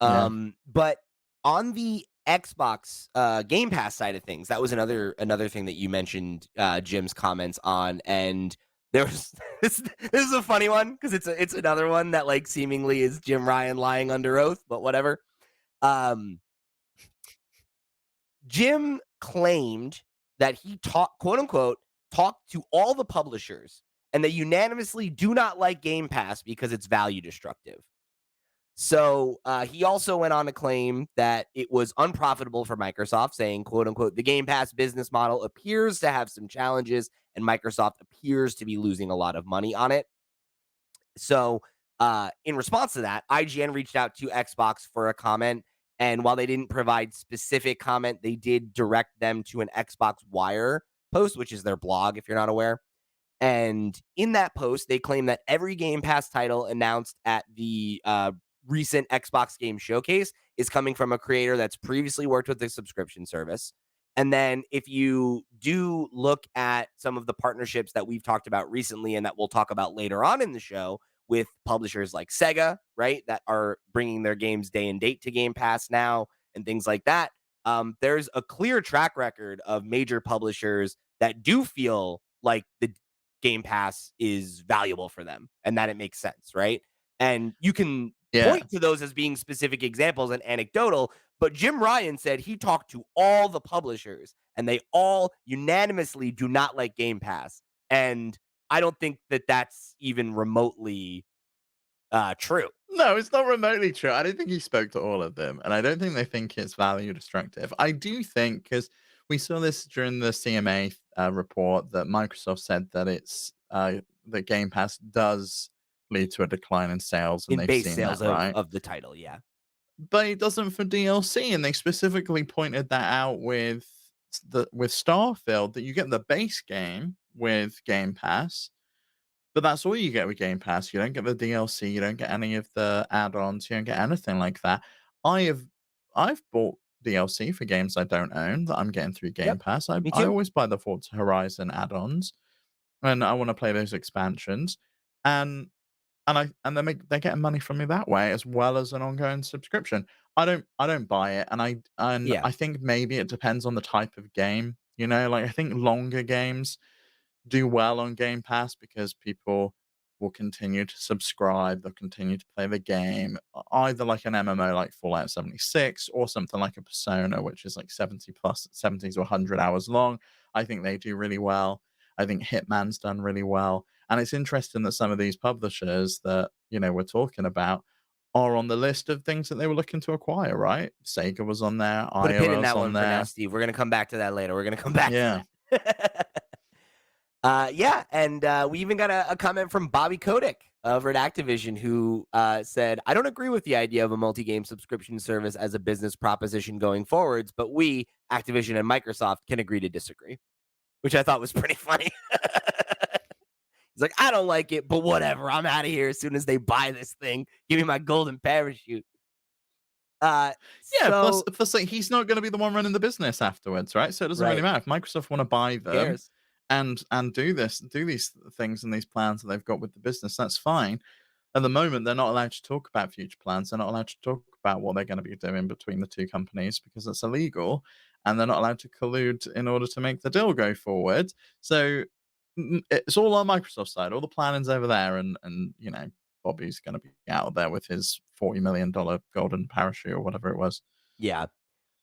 Yeah. But on the Xbox Game Pass side of things, that was another thing that you mentioned Jim's comments on, and there's this is a funny one because it's another one that like seemingly is Jim Ryan lying under oath, but whatever. Um, Jim claimed that he talked, quote unquote, talked to all the publishers, and they unanimously do not like Game Pass because it's value destructive. So he also went on to claim that it was unprofitable for Microsoft, saying, quote unquote, the Game Pass business model appears to have some challenges and Microsoft appears to be losing a lot of money on it. So in response to that, IGN reached out to Xbox for a comment. And while they didn't provide specific comment, they did direct them to an Xbox Wire post, which is their blog, if you're not aware. And in that post, they claim that every Game Pass title announced at the recent Xbox Game Showcase is coming from a creator that's previously worked with the subscription service. And then if you do look at some of the partnerships that we've talked about recently and that we'll talk about later on in the show with publishers like Sega, right, that are bringing their games day and date to Game Pass now and things like that, there's a clear track record of major publishers that do feel like the Game Pass is valuable for them and that it makes sense, right? And you can Yeah. point to those as being specific examples and anecdotal, but Jim Ryan said he talked to all the publishers and they all unanimously do not like Game Pass. And I don't think that that's even remotely true. No, it's not remotely true. I don't think he spoke to all of them, and I don't think they think it's value destructive. I do think because we saw this during the CMA report that Microsoft said that that Game Pass does lead to a decline in sales, and In they've base seen sales that, right? of the title, yeah. But it doesn't for DLC, and they specifically pointed that out with Starfield that you get the base game with Game Pass, but that's all you get with Game Pass. You don't get the DLC, you don't get any of the add-ons, you don't get anything like that. I have I've bought DLC for games I don't own that I'm getting through Game Yep. Pass. I Me I too. always buy the Forza Horizon add-ons, and I wanna play those expansions, and they're getting money from me that way as well as an ongoing subscription. I don't buy it, and Yeah. I think maybe it depends on the type of game, you know? Like, I think longer games do well on Game Pass because people will continue to subscribe, they'll continue to play the game, either like an MMO like Fallout 76 or something like a Persona, which is like 70 to 100 hours long. I think they do really well. I think Hitman's done really well. And it's interesting that some of these publishers that, we're talking about are on the list of things that they were looking to acquire, right? Sega was on there, Put a pin in IO's that on one for now, there. Steve. We're gonna come back to that later. We're gonna come back to Yeah. that. Yeah, and we even got a comment from Bobby Kotick over at Activision who said, "I don't agree with the idea of a multi-game subscription service as a business proposition going forwards, but we, Activision and Microsoft, can agree to disagree," which I thought was pretty funny. He's like, "I don't like it, but whatever. I'm out of here as soon as they buy this thing. Give me my golden parachute." Uh, Yeah, plus so plus, like, he's not gonna be the one running the business afterwards, right? So it doesn't really right, matter. If Microsoft wanna buy who them cares? and do these things and these plans that they've got with the business, that's fine. At the moment, they're not allowed to talk about future plans. They're not allowed to talk about what they're gonna be doing between the 2 companies because it's illegal, and they're not allowed to collude in order to make the deal go forward. So, it's all on Microsoft's side. All the planning's over there, and Bobby's gonna be out there with his $40 million golden parachute or whatever it was. Yeah.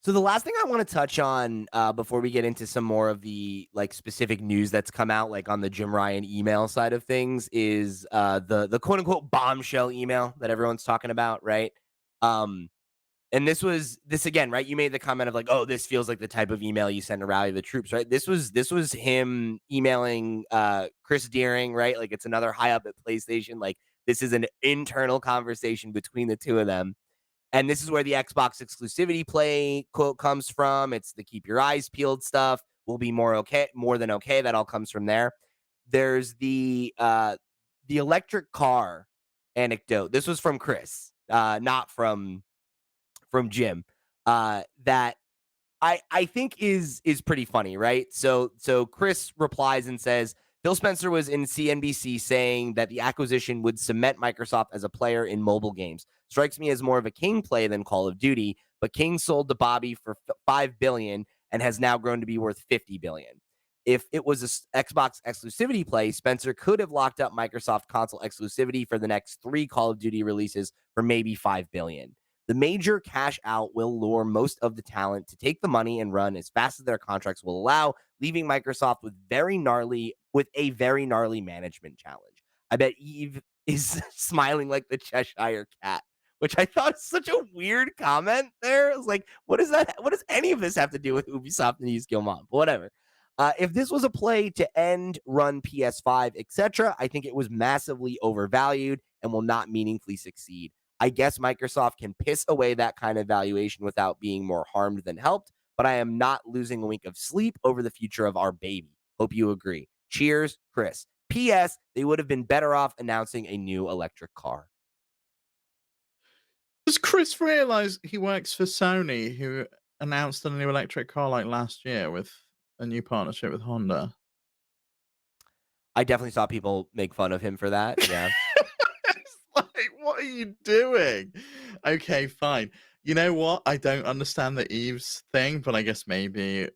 So the last thing I want to touch on before we get into some more of the like specific news that's come out, like on the Jim Ryan email side of things, is the quote unquote bombshell email that everyone's talking about, right? Um, and this again, right? You made the comment of like, oh, this feels like the type of email you send to rally the troops, right? This was him emailing Chris Deering, right? Like it's another high up at PlayStation. Like this is an internal conversation between the two of them, and this is where the Xbox exclusivity play quote comes from. It's the keep your eyes peeled stuff. Will be more than okay. That all comes from there. There's the electric car anecdote. This was from Chris, not from Jim. That I think is pretty funny, right? So Chris replies and says Phil Spencer was in CNBC saying that the acquisition would cement Microsoft as a player in mobile games. Strikes me as more of a King play than Call of Duty, but King sold to Bobby for 5 billion and has now grown to be worth 50 billion. If it was a Xbox exclusivity play, Spencer could have locked up Microsoft console exclusivity for the next 3 Call of Duty releases for maybe 5 billion. The major cash out will lure most of the talent to take the money and run as fast as their contracts will allow, leaving Microsoft with a very gnarly management challenge. I bet Eve is smiling like the Cheshire cat, which I thought is such a weird comment there. I was like, what is that? What does any of this have to do with Ubisoft and Use Gilmon? Whatever. If this was a play to end run PS5, etc., I think it was massively overvalued and will not meaningfully succeed. I guess Microsoft can piss away that kind of valuation without being more harmed than helped, but I am not losing a wink of sleep over the future of our baby. Hope you agree. Cheers, Chris. P.S. They would have been better off announcing a new electric car. Does Chris realize he works for Sony, who announced a new electric car like last year with a new partnership with Honda? I definitely saw people make fun of him for that. Yeah. It's like, what are you doing? Okay, fine. You know what? I don't understand the Eves thing, but I guess maybe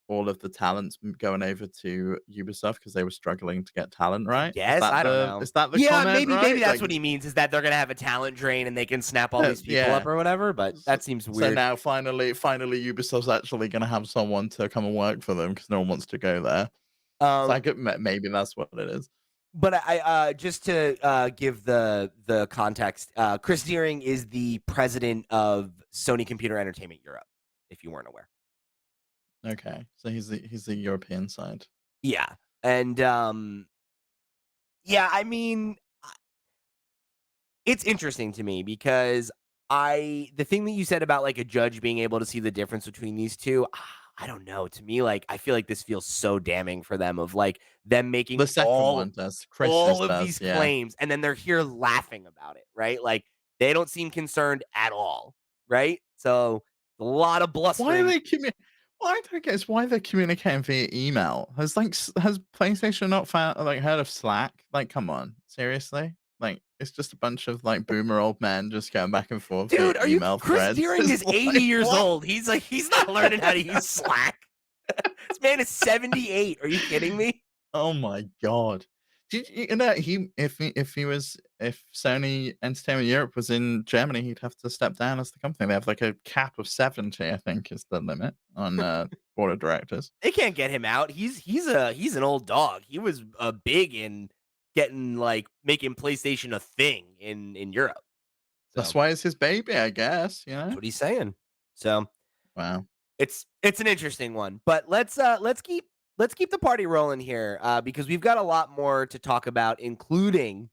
all of the talents going over to Ubisoft because they were struggling to get talent, I right? guess, I don't know. Is that the Yeah, comment, maybe right? that's Like, what he means, is that they're gonna have a talent drain and they can snap all these people up yeah. or whatever, but So, that seems so weird. now finally Ubisoft's actually going to have someone to come and work for them because no one wants to go there. So Um, maybe that's what it is. but just to give the context, Chris Deering is the president of Sony Computer Entertainment Europe, if you weren't aware. Okay, so he's the European side. Yeah. And yeah, I mean, it's interesting to me because the thing that you said about like a judge being able to see the difference between these two, I don't know. To me, like I feel like this feels so damning for them of like them making The second one does. Chris's all of does. these Yeah. claims and then they're here laughing about it, right? Like they don't seem concerned at all, right? So a lot of Why are blustering. they Why I don't get is why they're communicating via email. Has PlayStation not found like heard of Slack? Like, come on, seriously? Like, it's just a bunch of like boomer old men just going back and forth via Dude, are you email Chris threads. Deering It's is 80 like years what? old. He's like he's not learning how to use Slack. This man is 78. Are you kidding me? Oh my god. Did you know if Sony Entertainment Europe was in Germany, he'd have to step down as the company. They have like a cap of 70, I think, is the limit on board of directors. They can't get him out. He's an old dog. He was big in getting like making PlayStation a thing in Europe. That's So why it's his baby, I guess, you that's know? what he's saying. So Wow. it's an interesting one. But let's keep the party rolling here because we've got a lot more to talk about, including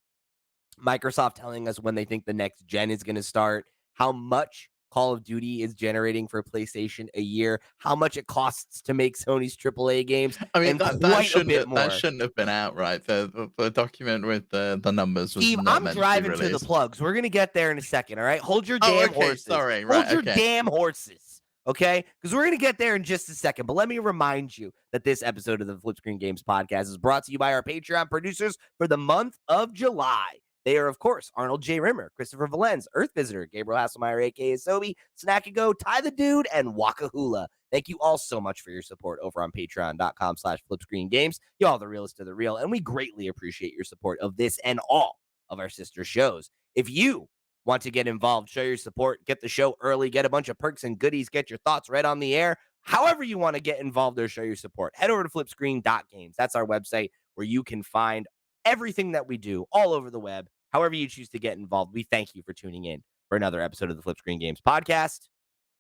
Microsoft telling us when they think the next gen is going to start, how much Call of Duty is generating for PlayStation a year, how much it costs to make Sony's AAA games, I mean, and quite a bit that more. shouldn't have been out, right? The document with the numbers was Steve, not I'm meant to be driving to the released. plugs. We're going to get there in a second, all right? Hold your Oh, damn okay, horses. sorry, Hold right, your okay. damn horses, okay? Because we're going to get there in just a second. But let me remind you that this episode of the FlipScreen Games podcast is brought to you by our Patreon producers for the month of July. They are, of course, Arnold J. Rimmer, Christopher Valenz, Earth Visitor, Gabriel Hasselmeyer, aka Sobe, Snackago, Ty the Dude, and Waka Hula. Thank you all so much for your support over on patreon.com/flipscreengames. Y'all the realest of the real, and we greatly appreciate your support of this and all of our sister shows. If you want to get involved, show your support, get the show early, get a bunch of perks and goodies, get your thoughts right on the air, however you want to get involved or show your support, head over to flipscreen.games. That's our website where you can find everything that we do all over the web. However you choose to get involved, we thank you for tuning in for another episode of the Flip Screen Games podcast.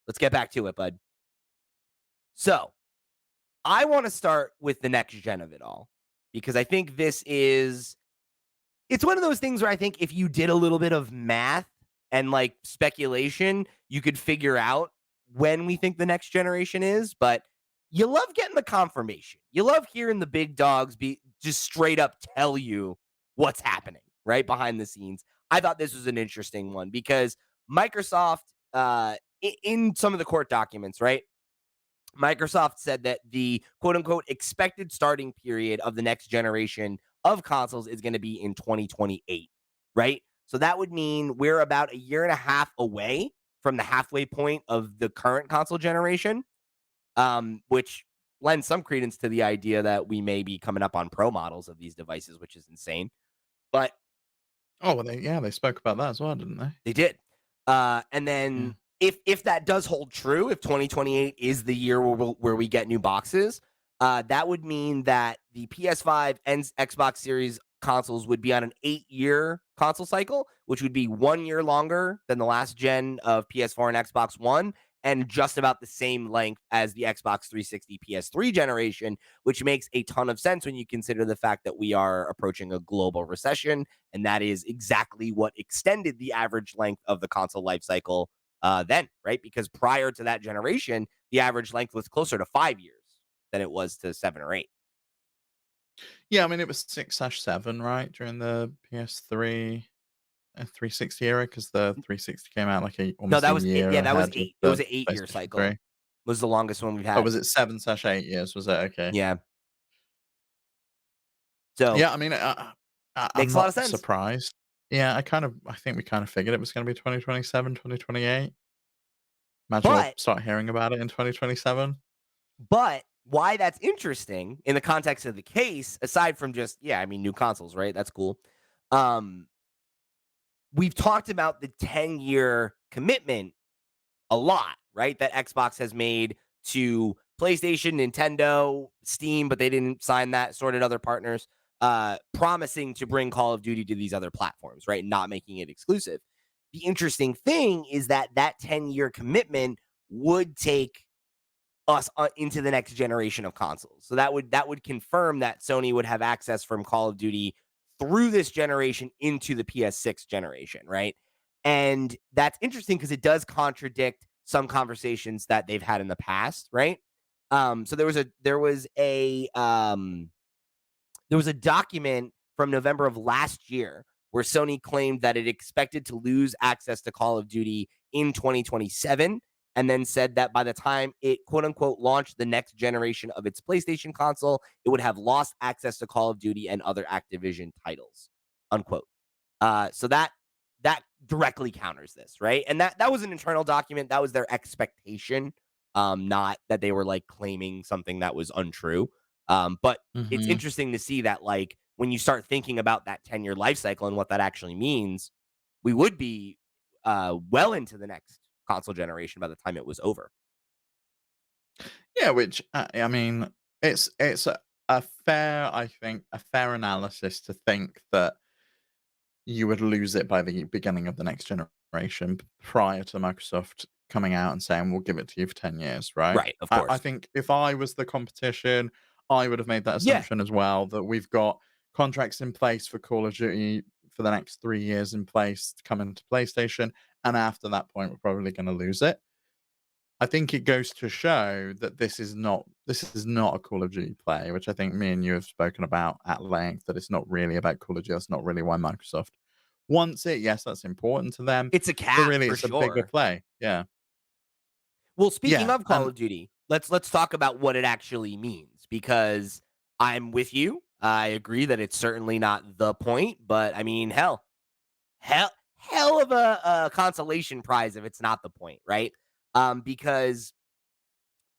Let's get back to it, bud. So, I want to start with the next gen of it all because I think it's one of those things where I think if you did a little bit of math and like speculation, you could figure out when we think the next generation is, but you love getting the confirmation. You love hearing the big dogs be just straight up tell you what's happening right behind the scenes. I thought this was an interesting one because Microsoft, in some of the court documents, right? Microsoft said that the quote unquote expected starting period of the next generation of consoles is going to be in 2028, right? So that would mean we're about a year and a half away from the halfway point of the current console generation, which lends some credence to the idea that we may be coming up on pro models of these devices, which is insane. But Oh, well, they spoke about that as well, didn't they? they did. And Yeah. then if that does hold true, if 2028 is the year where we get new boxes, that would mean that the PS5 and Xbox Series consoles would be on an 8-year console cycle, which would be 1 year longer than the last gen of PS4 and Xbox One, and just about the same length as the Xbox 360 PS3 generation, which makes a ton of sense when you consider the fact that we are approaching a global recession. And that is exactly what extended the average length of the console life cycle then, right? Because prior to that generation, the average length was closer to 5 years than it was to 7 or 8. Yeah, I mean, it was 6/7, right, during the PS3 and 360 era, because the 360 came out like No, almost that a was it. year Yeah, that was ahead of 8. It was the an 8-year PlayStation cycle. 3. Was the longest one we've Oh, had. was it 7/8 years? Was it? Okay. Yeah. So Yeah, I mean, I'm makes a lot of not sense. surprised. Yeah, I think we kind of figured it was gonna be 2027, 2028. Imagine we'll But start hearing about it in 2027. but why that's interesting in the context of the case, aside from just, yeah, I mean, new consoles, right? That's cool. Um, we've talked about the 10-year commitment a lot, right? That Xbox has made to PlayStation, Nintendo, Steam, but they didn't sign that, sorted other partners, promising to bring Call of Duty to these other platforms, right? Not making it exclusive. The interesting thing is that that 10-year commitment would take us into the next generation of consoles. So that would confirm that Sony would have access from Call of Duty through this generation into the PS6 generation, right? And that's interesting because it does contradict some conversations that they've had in the past, right? So there was a document from November of last year where Sony claimed that it expected to lose access to Call of Duty in 2027, and then said that by the time it quote unquote launched the next generation of its PlayStation console, it would have lost access to Call of Duty and other Activision titles. Unquote. So that directly counters this, right? And that was an internal document. That was their expectation, not that they were like claiming something that was untrue. But it's Hmm. interesting to see that, like, when you start thinking about that 10-year life cycle and what that actually means, we would be well into the next console generation by the time it was over. Yeah, which I mean, it's a fair, I think, a fair analysis to think that you would lose it by the beginning of the next generation prior to Microsoft coming out and saying, "We'll give it to you for 10 years," right? Right, of I course. think if I was the competition, I would have made that Yeah, assumption as well, that we've got contracts in place for Call of Duty for the next 3 years in place to come into PlayStation, and after that point, we're probably gonna lose it. I think it goes to show that this is not a Call of Duty play, which I think me and you have spoken about at length, that it's not really about Call of Duty. That's not really why Microsoft wants it. Yes, that's important to them, it's a but cap really for it's a bigger sure. play. Yeah. Well, speaking Yeah, of Call and of Duty, let's talk about what it actually means, because I'm with you. I agree that it's certainly not the point, but I mean, hell of a consolation prize if it's not the point, right? Because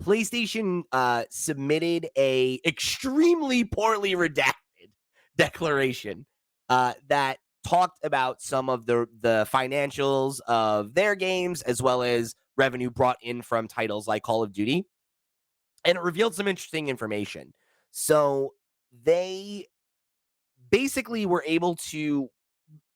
PlayStation submitted a extremely poorly redacted declaration that talked about some of the financials of their games, as well as revenue brought in from titles like Call of Duty, and it revealed some interesting information. So they basically were able to,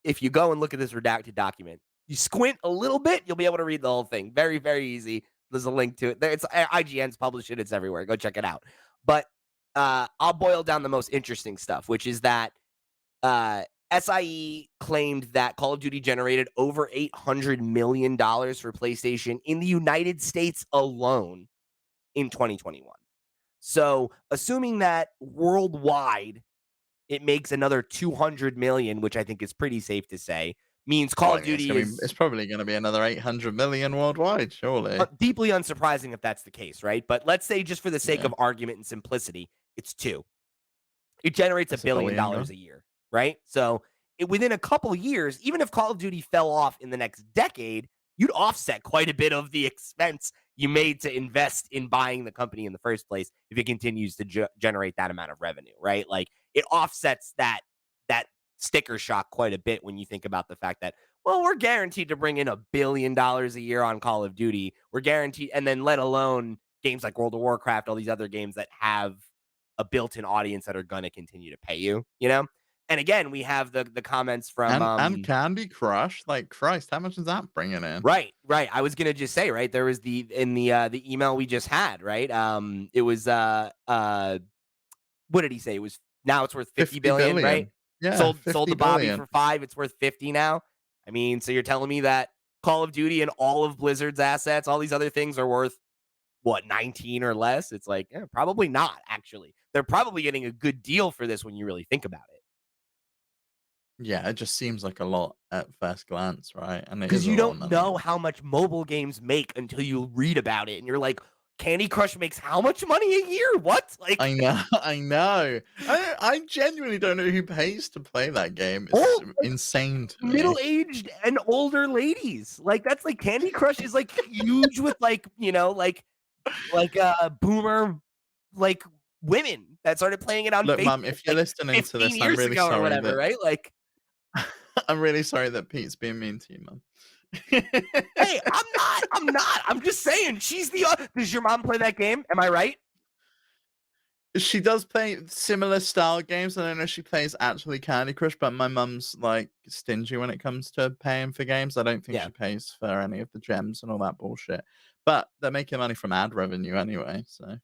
if you go and look at this redacted document, you squint a little bit, you'll be able to read the whole thing. Very, very easy. There's a link to it. There, it's IGN's published it. It's everywhere. Go check it out. But I'll boil down the most interesting stuff, which is that uh, SIE claimed that Call of Duty generated over $800 million for PlayStation in the United States alone in 2021. So, assuming that worldwide it makes another 200 million, which I think is pretty safe to say, means oh, Call I of mean, Duty it's is probably gonna be another 800 million worldwide, surely. deeply unsurprising if that's the case, right? But let's say, just for the sake Yeah, of argument and simplicity, it's two. It generates a it's a billion billion dollars gone. a year, right? So within a couple years, even if Call of Duty fell off in the next decade, you'd offset quite a bit of the expense you made to invest in buying the company in the first place if it continues to generate that amount of revenue, right? Like, it offsets that sticker shock quite a bit when you think about the fact that, well, we're guaranteed to bring in $1 billion a year on Call of Duty. We're guaranteed, and then let alone games like World of Warcraft, all these other games that have a built-in audience that are going to continue to pay you, you know? And again, we have the comments from And Candy Crush, like, Christ, how much is that bringing in? right, right. I was going to just say, right, there was the email we just had, right? It was what did he say? It was, now it's worth 50 50 billion, right? billion. Yeah, Sold 50 to Bobby billion. for 5, it's worth 50 now. I mean, so you're telling me that Call of Duty and all of Blizzard's assets, all these other things are worth what, 19 or less? It's like, probably not, actually. They're probably getting a good deal for this when you really think about it. Yeah, it just seems like a lot at first glance, right? And it Because is a you lot of don't money. know how much mobile games make until you read about it, and you're like, Candy Crush makes how much money a year? What? Like, I know, I know. I genuinely don't know who pays to play that game. It's oh, like insane to me. middle-aged and older ladies. Like, that's like Candy Crush is like huge with, like, boomer like women that started playing it on Look, mum, Facebook if you're like listening to 15 this, I'm years really ago or sorry whatever, that right? Like, I'm really sorry that Pete's being mean to you, mum. hey, I'm not. I'm just saying she's the does your mom play that game? Am I right? She does play similar style games. I don't know if she plays actually Candy Crush, but my mum's like stingy when it comes to paying for games. I don't think Yeah. she pays for any of the gems and all that bullshit. But they're making money from ad revenue anyway, so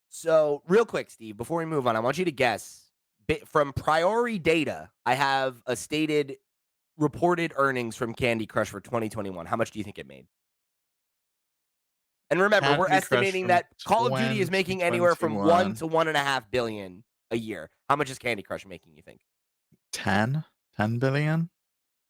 So, real quick, Steve, before we move on, I want you to guess from priority data. I have a stated reported earnings from Candy Crush for 2021. How much do you think it made? And remember, we're Candy Crush estimating from that Call of Duty is making anywhere from 1 2021. to 1.5 billion a year. How much is Candy Crush making, you think? 10? 10 billion?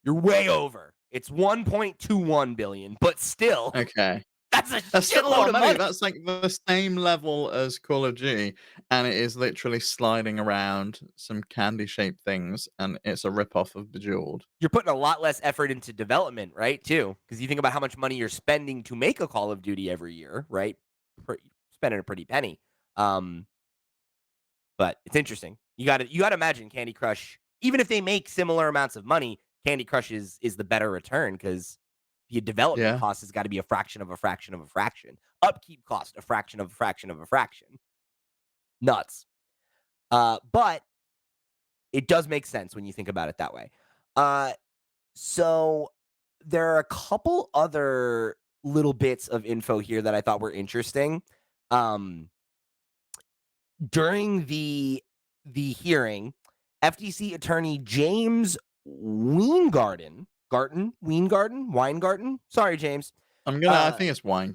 You're way over. It's 1.21 billion, but still, Okay. that's a That's still a lot shitload of of money. money. That's like the same level as Call of Duty, and it is literally sliding around some candy shaped things, and it's a rip-off of Bejeweled. You're putting a lot less effort into development, right? Too, because you think about how much money you're spending to make a Call of Duty every year, right? Spending a pretty penny. Um, but it's interesting. You got to imagine Candy Crush. Even if they make similar amounts of money, Candy Crush is the better return because the development Yeah. cost has got to be a fraction of a fraction of a fraction. Upkeep cost a fraction of a fraction of a fraction. Nuts. But it does make sense when you think about it that way. Uh, so there are a couple other little bits of info here that I thought were interesting. Um, during the hearing, FTC attorney James Weingarten. Sorry, James. I Uh, think it's Wine.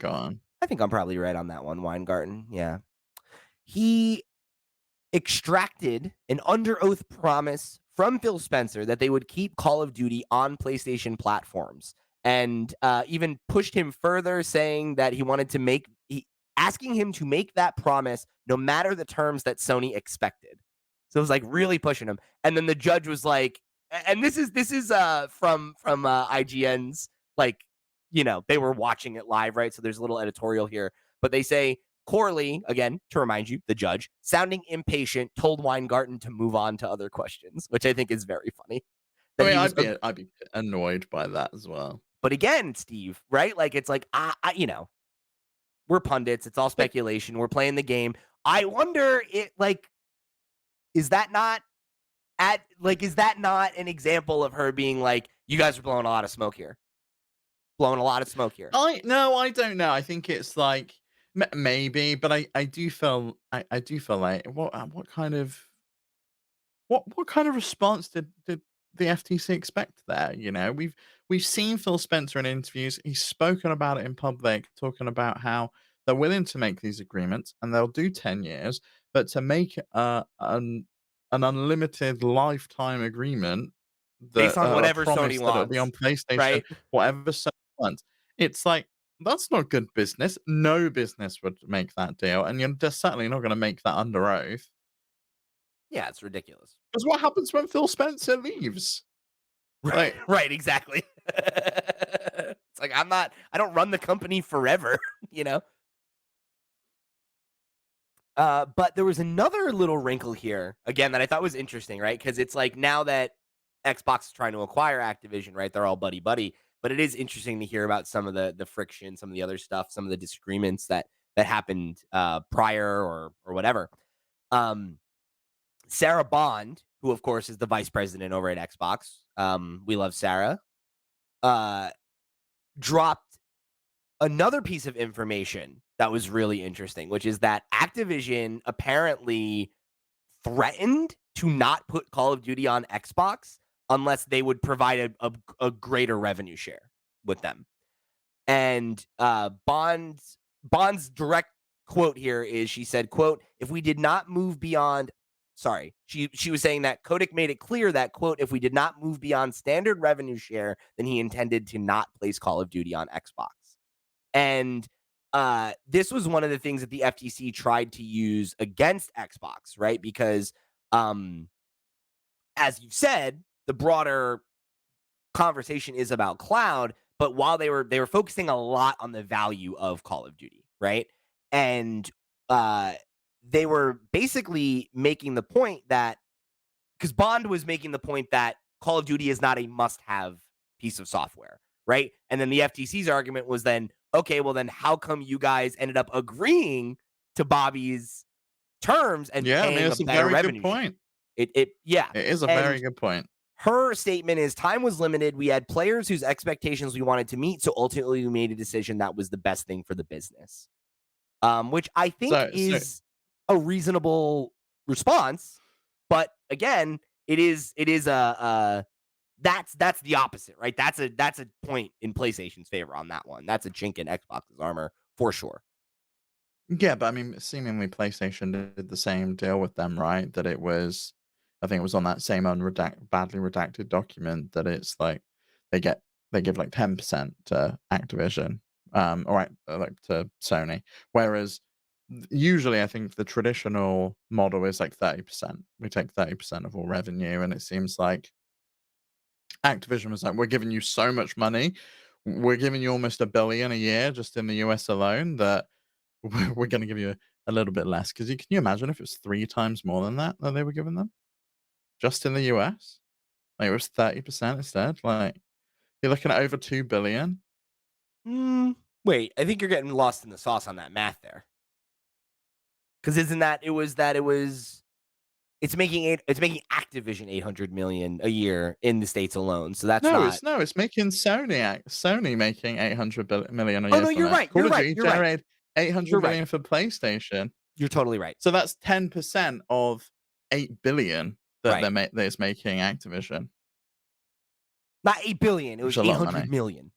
I think I'm probably right on that one. Weingarten. Yeah. He extracted an under oath promise from Phil Spencer that they would keep Call of Duty on PlayStation platforms, and even pushed him further, saying that he wanted to asking him to make that promise no matter the terms that Sony expected. So it was like really pushing him. And then the judge was like, and this is from IGN's, like, they were watching it live, right? So there's a little editorial here, but they say Corley, again, to remind you, the judge, sounding impatient, told Weingarten to move on to other questions, which I think is very funny. I That mean, he was, I'd be annoyed by that as well. but again, Steve, right? Like it's like we're pundits. It's all Like, speculation. We're playing the game. I wonder, is that not is that not an example of her being like, you guys are blowing a lot of smoke here, blowing a lot of smoke here. I don't know. I think it's like maybe, but I do feel like what kind of what kind of response did the FTC expect there? You know, we've seen Phil Spencer in interviews. He's spoken about it in public, talking about how they're willing to make these agreements and they'll do 10 years, but to make an unlimited lifetime agreement Based that on a whatever Sony promise that it'll be on wants, PlayStation, right? whatever Sony wants. It's like that's not good business. No business would make that deal, and you're just certainly not going to make that under oath. Yeah, it's ridiculous. Because what happens when Phil Spencer leaves? Right, Like, right, exactly. It's like I don't run the company forever, you know? But there was another little wrinkle here, again, that I thought was interesting, right? Because it's like now that Xbox is trying to acquire Activision, right? They're all buddy buddy. But it is interesting to hear about some of the friction, some of the other stuff, some of the disagreements that happened prior or whatever. Um, Sarah Bond, who of course is the vice president over at Xbox, we love Sarah, uh, dropped another piece of information that was really interesting, which is that Activision apparently threatened to not put Call of Duty on Xbox unless they would provide a greater revenue share with them. And Bond's direct quote here is she said, quote, if we did not move beyond she was saying that Kotick made it clear that, quote, if we did not move beyond standard revenue share, then he intended to not place Call of Duty on Xbox. And this was one of the things that the FTC tried to use against Xbox, right? Because as you said, the broader conversation is about cloud, but while they were focusing a lot on the value of Call of Duty, right? And uh, they were basically making the point that because Bond was making the point that Call of Duty is not a must-have piece of software, right? And then the FTC's argument was then, okay, well then how come you guys ended up agreeing to Bobby's terms and Yeah, I mean, paying a it's a better very good revenue share? point. Yeah. It is a very And good point. her statement is time was limited. We had players whose expectations we wanted to meet. So ultimately, we made a decision that was the best thing for the business, which I think So is a reasonable response. But again, it is that's the opposite, right? That's a point in PlayStation's favor on that one. That's a chink in Xbox's armor for sure. yeah, but I mean, seemingly PlayStation did the same deal with them, right? That it was, I think it was on that same badly redacted document that it's like they get they give like 10% to Activision, or like to Sony, whereas usually I think the traditional model is like 30%. We take 30% of all revenue, and it seems like Activision was like, "We're giving you so much money, we're giving you almost 1 billion a year just in the US alone that." We're gonna give you a little bit less because can you imagine if it was 3 times more than that they were giving them? Just in the US? Like, it was 30% instead, like, you're looking at over 2 billion. Mm, wait, I think you're getting lost in the sauce on that math there. Because isn't that it's making Activision 800 million a year in the states alone. So that's No, not. it's making Sony making 800 million a Oh year no, from you're it. right. Call You're of right. Duty You're right. generated 800 You're right. million for PlayStation, You're totally right. so that's 10% of 8 billion that Right. that is making Activision, Not 8 billion. It which was is a lot of 800 money. million.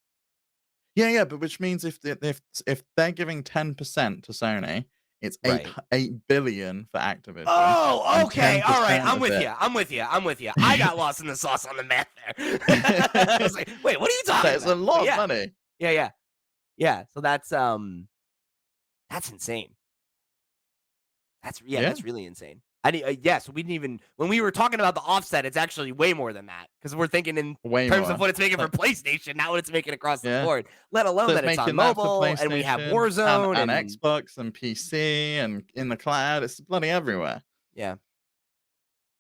Yeah, yeah, but which means if they're giving 10% to Sony, it's Right. 8 billion for Activision, Oh, and okay. All right. 10% I'm of with it. you. I'm with you. I'm with you. I got lost in the sauce on the math there. I was like, wait, what are you talking That's a about? But lot of yeah. money. Yeah, yeah. Yeah. So that's insane. Yeah, That's really insane. So we didn't even when we were talking about the offset, it's actually way more than that because we're thinking in way terms of more. what it's making for Like, PlayStation, not what it's making across the yeah. board. Let So alone it's that it's on making that for mobile and we have PlayStation Warzone and and Xbox and PC and in the cloud. It's bloody everywhere. yeah.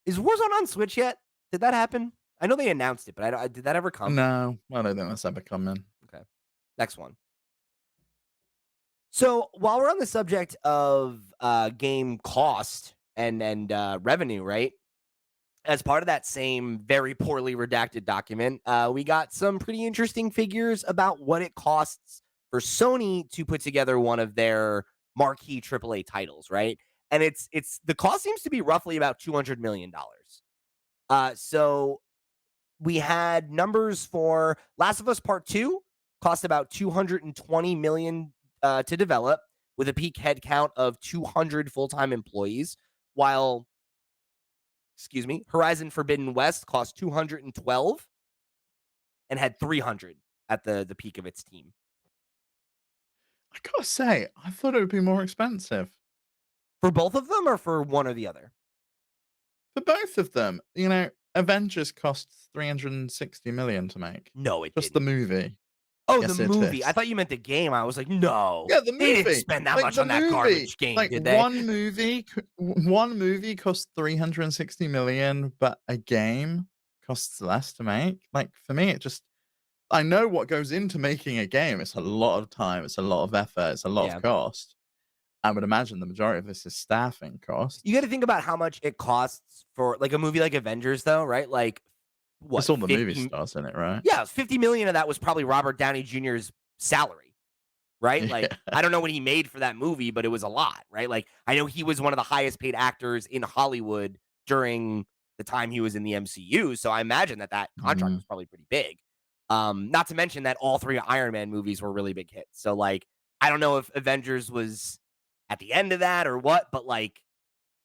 Is Warzone on Switch yet? Did that happen? I know they announced it, but did that ever come? No, I don't think that's ever coming. Okay, next one. So while we're on the subject of game cost and revenue, right? As part of that same very poorly redacted document, we got some pretty interesting figures about what it costs for Sony to put together one of their marquee AAA titles, right? And it's the cost seems to be roughly about $200 million. So we had numbers for Last of Us Part Two cost about 220 million to develop, with a peak headcount of 200 full-time employees, while Horizon Forbidden West cost 212 and had 300 at the peak of its team. I gotta say, I thought it would be more expensive For both of them or for one or the other? for both of them. You know, Avengers cost 360 million to make. No, it Just the didn't. movie. Oh, the Yes, it movie. I is. thought you meant the game. I was like, no, Yeah, the they didn't movie. spend that Like much the on that movie. garbage game, Like did they? one movie costs 360 million, but a game costs less to make. Like for me, it just I know what goes into making a game. It's a lot of time, it's a lot of effort, it's a lot of Yeah. cost. I would imagine the majority of this is staffing You got costs. to think about how much it costs for like a movie like Avengers, though, right? Like It's what, all the movie 50? stars in it, right? Yeah, 50 million of that was probably Robert Downey Jr.'s salary, right? Yeah. Like, I don't know what he made for that movie, but it was a lot, right? Like, I know he was one of the highest paid actors in Hollywood during the time he was in the MCU. So I imagine that contract Mm. was probably pretty big. Not to mention that all three Iron Man movies were really big hits. So, like, I don't know if Avengers was at the end of that or what, but like,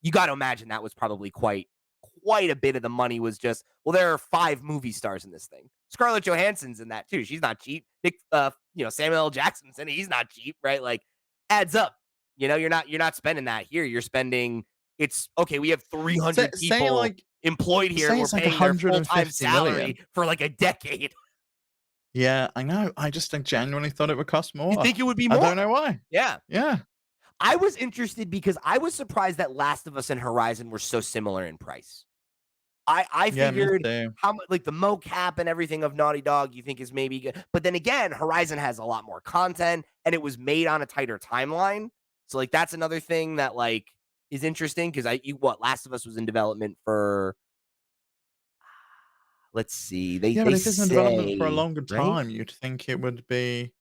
you got to imagine that was probably quite a bit of the money was just, well, there are 5 movie stars in this thing. Scarlett Johansson's in that too. She's not cheap. Samuel L. Jackson's in it. He's not cheap, right? Like, adds up. You're not spending that here. You're spending. It's okay. We have Say 300 say people like employed here, and say we're it's like paying their full time 150 salary million. for like a decade. Yeah, I know. I just genuinely thought it would cost You more. think it would be I don't more? know why. Yeah. Yeah. I was interested because I was surprised that Last of Us and Horizon were so similar in price. I Yeah, me figured too. how much like the mocap and everything of Naughty Dog you think is maybe good, but then again, Horizon has a lot more content and it was made on a tighter timeline. So like that's another thing that like is interesting because Last of Us was in development for, let's see, Yeah, but they if it's in development for a say, longer right? time, you'd think it would be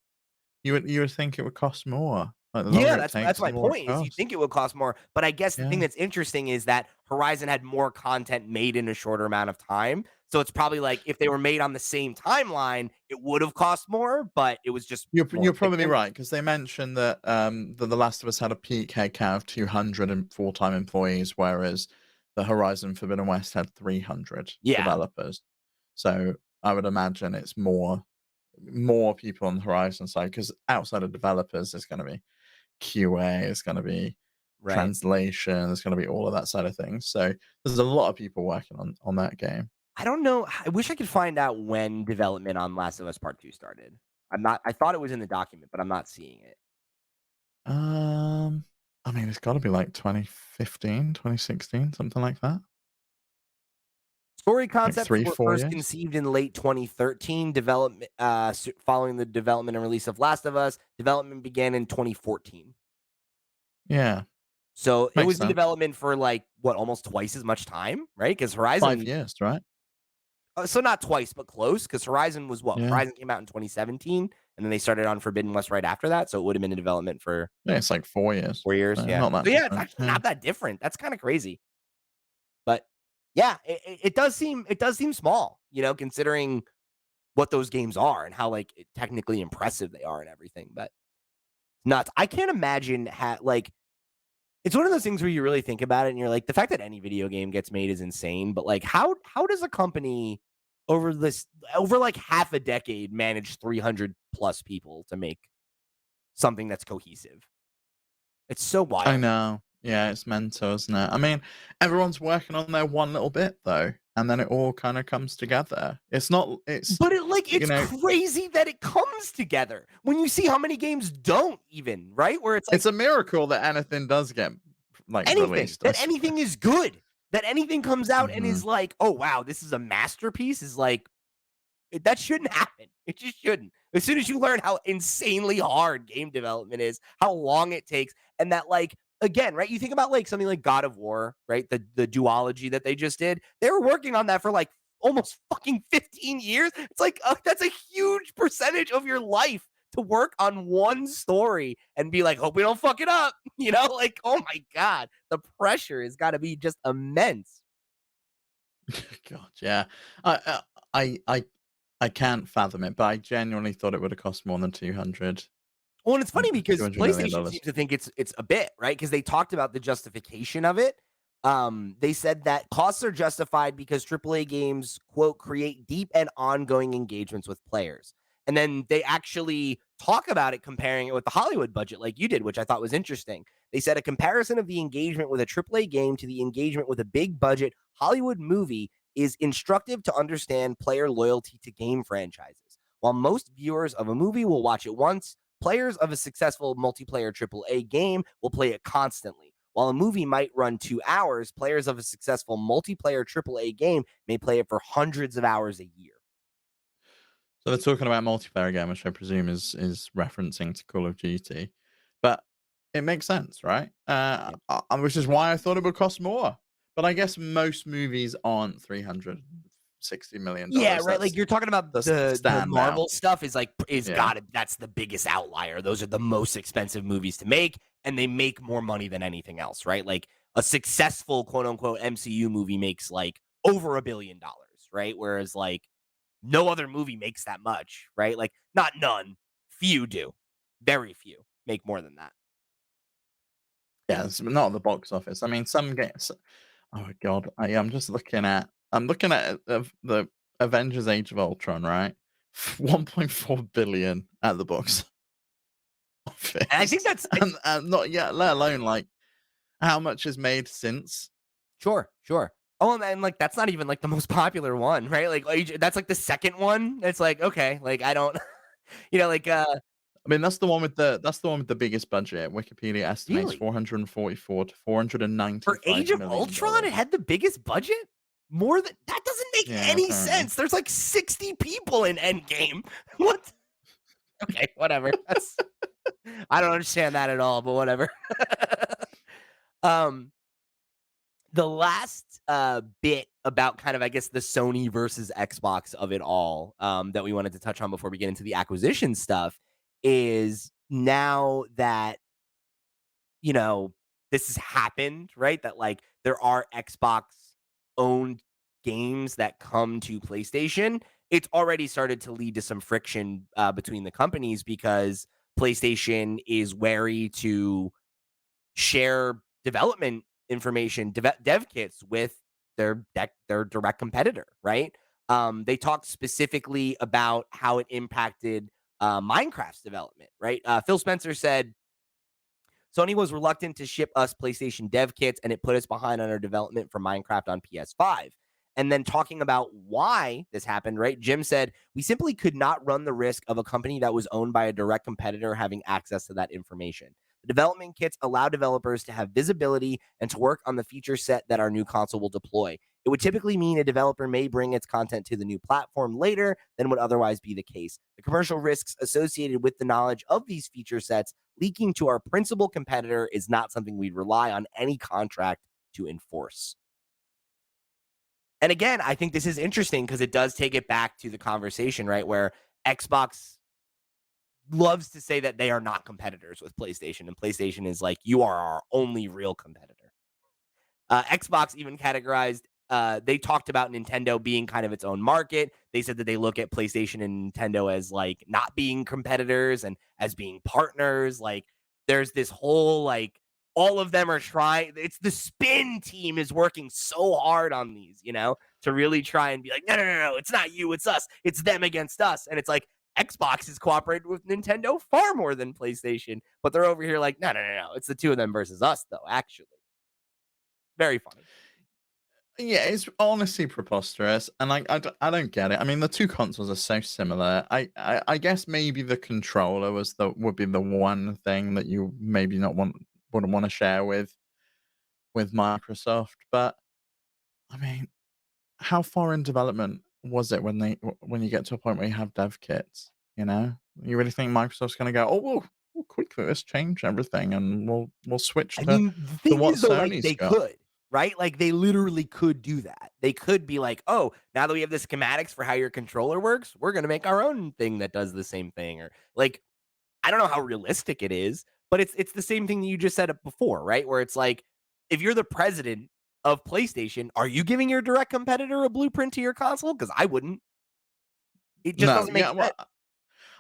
you would think it would cost more. Like, the Yeah, longer it that's takes, the my more it point is you costs. think it would cost more, but I guess the thing Yeah. that's interesting is that Horizon had more content made in a shorter amount of time. So it's probably like if they were made on the same timeline, it would have cost more, but it was just more You're probably efficient. right, 'cause they mentioned that, that The Last of Us had a peak headcount of 200 and full-time employees, whereas the Horizon Forbidden West had 300 Yeah, developers. So, I would imagine it's more people on the Horizon side, 'cause outside of developers, there's gonna be QA, there's gonna be right. translation, there's gonna be all of that side of things. So, there's a lot of people working on that game. I don't know. I wish I could find out when development on Last of Us Part 2 started. I thought it was in the document, but I'm not seeing it. Um, I mean, it's gotta be like 2015, 2016, something like that. Story Like concepts 3, were 4 first years? conceived in late 2013. Following the development and release of Last of Us, development began in 2014. Yeah, So it makes was in sense. development for like what, almost twice as much time, right? Because 5 Horizon, years, right? so not twice, but close. Because Horizon was what? Yeah. Horizon came out in 2017, and then they started on Forbidden West right after that. So it would have been in development for Yeah, it's like 4 years, 4 years. so Yeah. not that So yeah, it's different, actually yeah. not that different. That's kind of crazy. But yeah, it does seem small, considering what those games are and how like technically impressive they are and everything. But nuts. I can't imagine like it's one of those things where you really think about it and you're like, the fact that any video game gets made is insane. But like, how does a company over this over like half a decade manage 300 plus people to make something that's cohesive? It's so I wild. know. Yeah, it's mental, isn't it? I mean, everyone's working on their one little bit though, and then it all kinda comes together. It's, But you it's know, crazy that it comes together when you see how many games don't even, right? Where it's like it's a miracle that anything does get, like, released, I that suppose. anything is good, that anything comes out and is Mhm. like, oh wow, this is a masterpiece. Is like that shouldn't happen. It just shouldn't. As soon as you learn how insanely hard game development is, how long it takes, and that like again, right? You think about like something like God of War, right? The duology that they just did. They were working on that for like almost fucking 15 years. It's like that's a huge percentage of your life to work on one story and be like, hope we don't fuck it up. Like, oh my God, the pressure has got to be just immense. God, yeah. I I I I I can't fathom it, but I genuinely thought it would have cost more than 200, Well, and it's funny because PlayStation $200 million. seems to think it's a bit, right? Because they talked about the justification of it. They said that costs are justified because AAA games, quote, create deep and ongoing engagements with players. And then they actually talk about it comparing it with the Hollywood budget, like you did, which I thought was interesting. They said a comparison of the engagement with a AAA game to the engagement with a big budget Hollywood movie is instructive to understand player loyalty to game franchises. While most viewers of a movie will watch it once, players of a successful multiplayer AAA game will play it constantly. While a movie might run 2 hours, players of a successful multiplayer AAA game may play it for hundreds of hours a year. So they're talking about multiplayer again, which I presume is referencing to Call of Duty, but it makes sense, right? Yeah. Which is why I thought it would cost more. But I guess most movies aren't Yeah, $360 million. right. Like you're talking about That's the the standout. Marvel stuff is Yeah. got to that's the biggest outlier. Those are the most expensive movies to make, and they make more money than anything else, right? Like a successful quote unquote MCU movie makes like over $1 billion, right? Whereas like no other movie makes that much, right? Like not none, few do, very few make more than that. Yeah, it's not at the box office. I mean, some games. Oh my god, I'm looking at the Avengers: Age of Ultron, right? 1.4 billion at the box And I think office, that's and not yet, let alone like how much is made since. sure, sure. Oh, and like that's not even like the most popular one, right? Like that's like the second one. It's like okay, like I don't, like I mean, that's the one with the biggest budget. Wikipedia estimates Really? 444 to 495 For Age of million Ultron, it dollars. had the biggest budget? More than that doesn't make Yeah, any apparently. sense. There's like 60 people in Endgame. What? Okay, whatever. That's I don't understand that at all, but whatever. um the last bit about kind of I guess the Sony versus Xbox of it all that we wanted to touch on before we get into the acquisition stuff is now that you know, this has happened, right? That like there are Xbox owned games that come to PlayStation. It's already started to lead to some friction between the companies because PlayStation is wary to share development information, dev kits with their direct competitor, right? They talked specifically about how it impacted Minecraft's development, right? Phil Spencer said Sony was reluctant to ship us PlayStation dev kits, and it put us behind on our development for Minecraft on PS5. And then talking about why this happened, right? Jim said, we simply could not run the risk of a company that was owned by a direct competitor having access to that information. The development kits allow developers to have visibility and to work on the feature set that our new console will deploy. It would typically mean a developer may bring its content to the new platform later than would otherwise be the case. The commercial risks associated with the knowledge of these feature sets leaking to our principal competitor is not something we'd rely on any contract to enforce. And again, I think this is interesting because it does take it back to the conversation, right? Where Xbox loves to say that they are not competitors with PlayStation, and PlayStation is like, you are our only real competitor. Xbox even categorized, they talked about Nintendo being kind of its own market. They said that they look at PlayStation and Nintendo as like not being competitors and as being partners. Like there's this whole like all of them are trying. It's the spin team is working so hard on these, to really try and be like, no, no, no, no, it's not you, it's us, it's them against us. And it's like Xbox is cooperating with Nintendo far more than PlayStation, but they're over here like, no, no, no, no, it's the two of them versus us, though, actually. Very funny. Yeah, it's honestly preposterous, and I don't get it. I mean, the two consoles are so similar. I guess maybe the controller would be the one thing that you maybe not wouldn't want to share with Microsoft. But I mean, how far in development was it when you get to a point where you have dev kits? You know, you really think Microsoft's going to go, oh, well, quickly, let's change everything, and we'll switch I to mean, the to thing what is though, like Sony's they got. could, right? Like they literally could do that. They could be like, "Oh, now that we have the schematics for how your controller works, we're going to make our own thing that does the same thing." Or like I don't know how realistic it is, but it's the same thing that you just said before, right? Where it's like if you're the president of PlayStation, are you giving your direct competitor a blueprint to your console? Cuz I wouldn't. It just No, doesn't make yeah, sense. well,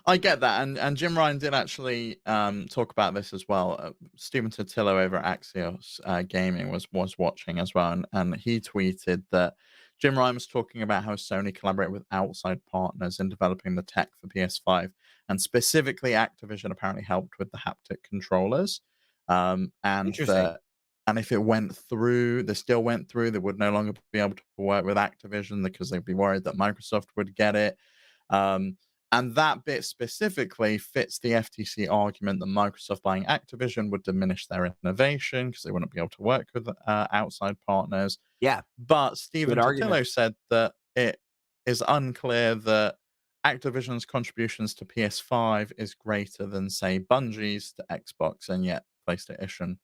I get that, and Jim Ryan did actually talk about this as well. Stephen Totillo over at Axios Gaming was watching as well, and he tweeted that Jim Ryan was talking about how Sony collaborate with outside partners in developing the tech for PS5, and specifically Activision apparently helped with the haptic controllers, and Interesting. that. And if it went through, they still went through, they would no longer be able to work with Activision because they'd be worried that Microsoft would get it. Um, and that bit specifically fits the FTC argument that Microsoft buying Activision would diminish their innovation because they wouldn't be able to work with outside partners. Yeah, But good Stephen argument. Totillo said that it is unclear that Activision's contributions to PS5 is greater than, say, Bungie's to Xbox, and yet PlayStation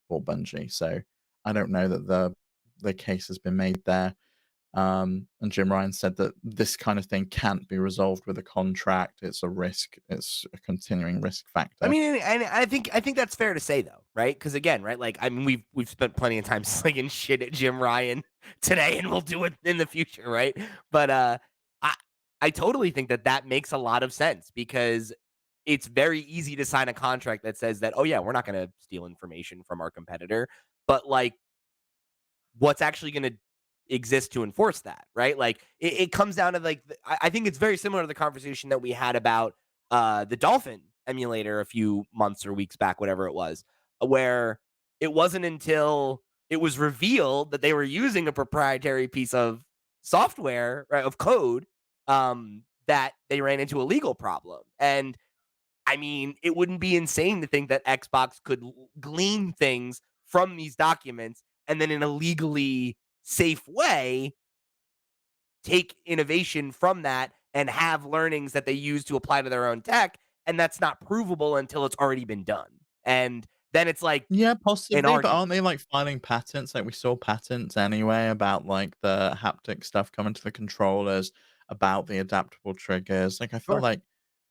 bought Bungie. So I don't know that the case has been made there. And Jim Ryan said that this kind of thing can't be resolved with a contract. It's a risk. It's a continuing risk I factor. mean, and I think that's fair to say though, right? Because again, right, like I mean, we've spent plenty of time slinging shit at Jim Ryan today, and we'll do it in the future, right? But I I totally think that that makes a lot of sense because it's very easy to sign a contract that says that, oh yeah, we're not going to steal information from our competitor, but like what's actually going to exist to enforce that, right? Like it comes down to like I think it's very similar to the conversation that we had about the Dolphin emulator a few months or weeks back, whatever it was, where it wasn't until it was revealed that they were using a proprietary piece of software, right, of code, that they ran into a legal problem. And I mean, it wouldn't be insane to think that Xbox could glean things from these documents and then in a legally safe way take innovation from that and have learnings that they use to apply to their own tech. And that's not provable until it's already been done. And then it's like Yeah, an possibly, but aren't argument. they, like, filing patents? Like, we saw patents anyway about, like, the haptic stuff coming to the controllers, about the adaptable triggers. Like, I feel Sure. like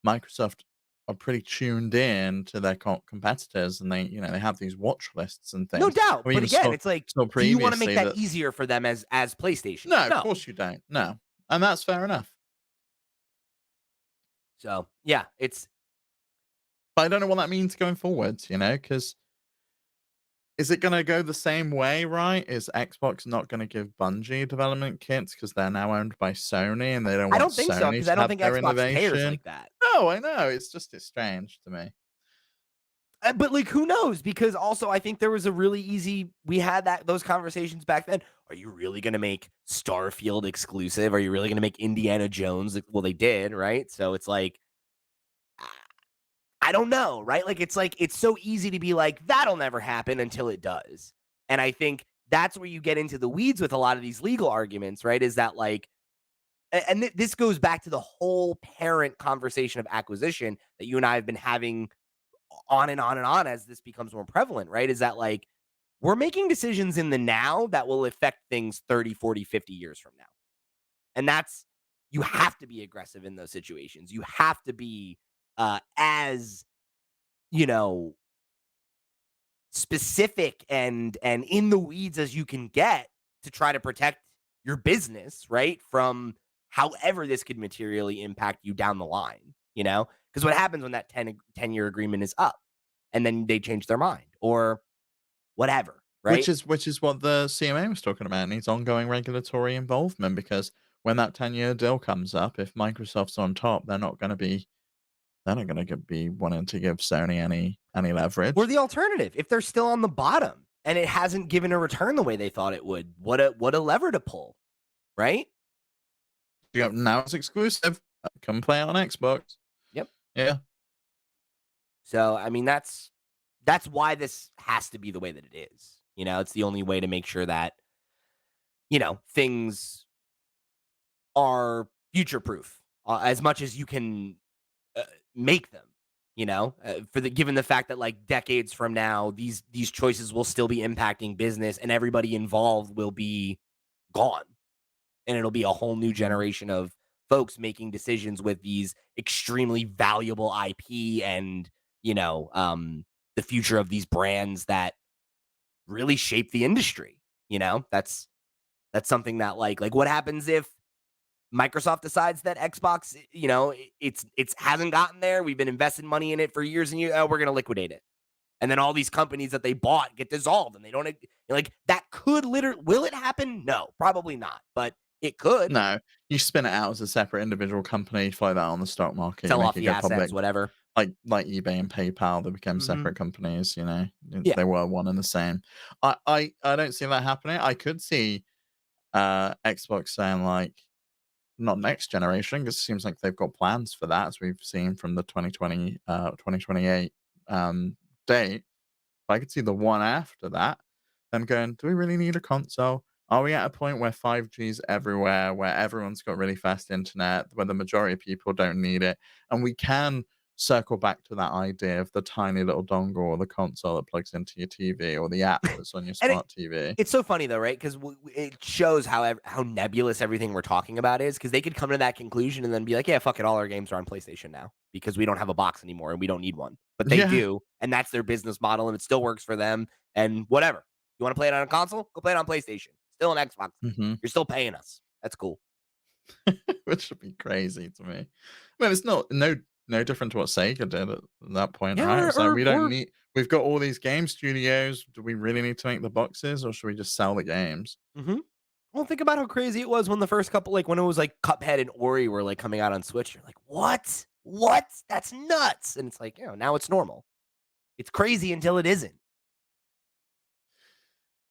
Microsoft are pretty tuned in to their competitors, and they have these watch lists and No things. doubt. We But even again, it's like, saw do you want to make previously that that easier for them as PlayStation? no, of No. course you don't. No, and that's fair enough. So yeah, it's But I don't know what that means going forwards, because is it gonna go the same way, right? Is Xbox not gonna give Bungie development kits because 'cause they're now owned by Sony and they don't I want don't think so Sony because I to don't have think their Xbox cares innovation? like that. No, I know, it's strange to me. But like, who knows? Because also, I think there was a really easy. We had those conversations back then. Are you really going to make Starfield exclusive? Are you really going to make Indiana Jones? Well, they did, right? So it's like, I don't know, right? Like it's so easy to be like that'll never happen until it does. And I think that's where you get into the weeds with a lot of these legal arguments, right? Is that like, and this goes back to the whole parent conversation of acquisition that you and I have been having on and on and on as this becomes more prevalent, right? Is that like we're making decisions in the now that will affect things 30, 40, 50 years from now. And that's you have to be aggressive in those situations. You have to be as, you know, specific and in the weeds as you can get to try to protect your business, right? From however this could materially impact you down the line, you know? Because what happens when that 10-year agreement is up and then they change their mind or whatever, Which right? is which is what the CMA was talking about, needs ongoing regulatory involvement because when that 10-year deal comes up, if Microsoft's on top, they're not gonna be wanting to give Sony any Or leverage. the alternative, if they're still on the bottom and it hasn't given a return the way they thought it would, what a lever to pull, right? Yep, now it's exclusive. Come play it on Xbox. Yep. Yeah. So I mean that's why this has to be the way that it is. You know, it's the only way to make sure that, things are future proof as much as you can uh, make them. For the given the fact that like decades from now, these choices will still be impacting business, and everybody involved will be gone, and it'll be a whole new Mhm. generation of folks making decisions with these extremely valuable IP and the future of these brands that really shape the industry. That's something that like what happens if Microsoft decides that Xbox, it's hasn't gotten there. We've been investing money in it for years and years. Oh, we're gonna liquidate it, and then all these companies that they bought get dissolved, and they don't like that. Could literally will it happen? No, probably not, but it could No, you spin it out as a separate individual company, fly that on the stock market, you sell make off it the go assets, public, whatever. like eBay and PayPal, they became Hmm. separate companies, Yeah. they were one and the same. I don't see that happening. I could see, Xbox saying, like, not next generation, 'cause it seems like they've got plans for that, as we've seen from the 2028, date. But I could see the one after that, them going, "Do we really need a console? Are we at a point where 5G is everywhere, where everyone's got really fast internet, where the majority of people don't need it, and we can circle back to that idea of the tiny little dongle or the console that plugs into your TV or the app that's on your And smart TV?" it's so funny though, right? Because it shows how nebulous everything we're talking about is. Because they could come to that conclusion and then be like, "Yeah, fuck it, all our games are on PlayStation now because we don't have a box anymore and we don't need one." But they Yeah. do, and that's their business model, and it still works for them. And whatever, you want to play it on a console? Go play it on PlayStation. Still an Xbox. Mhm. You're still paying us. That's cool. Which would be crazy to me. I mean, it's not no different to what Sega did at that point, Yeah, right? It's like, or we've got all these game studios. Do we really need to make the boxes, or should we just sell the games? mm-hmm. Well, think about how crazy it was when the first couple, like when it was like Cuphead and Ori were like coming out on Switch. You're like, what? What? That's nuts. And it's like, now it's normal. It's crazy until it isn't.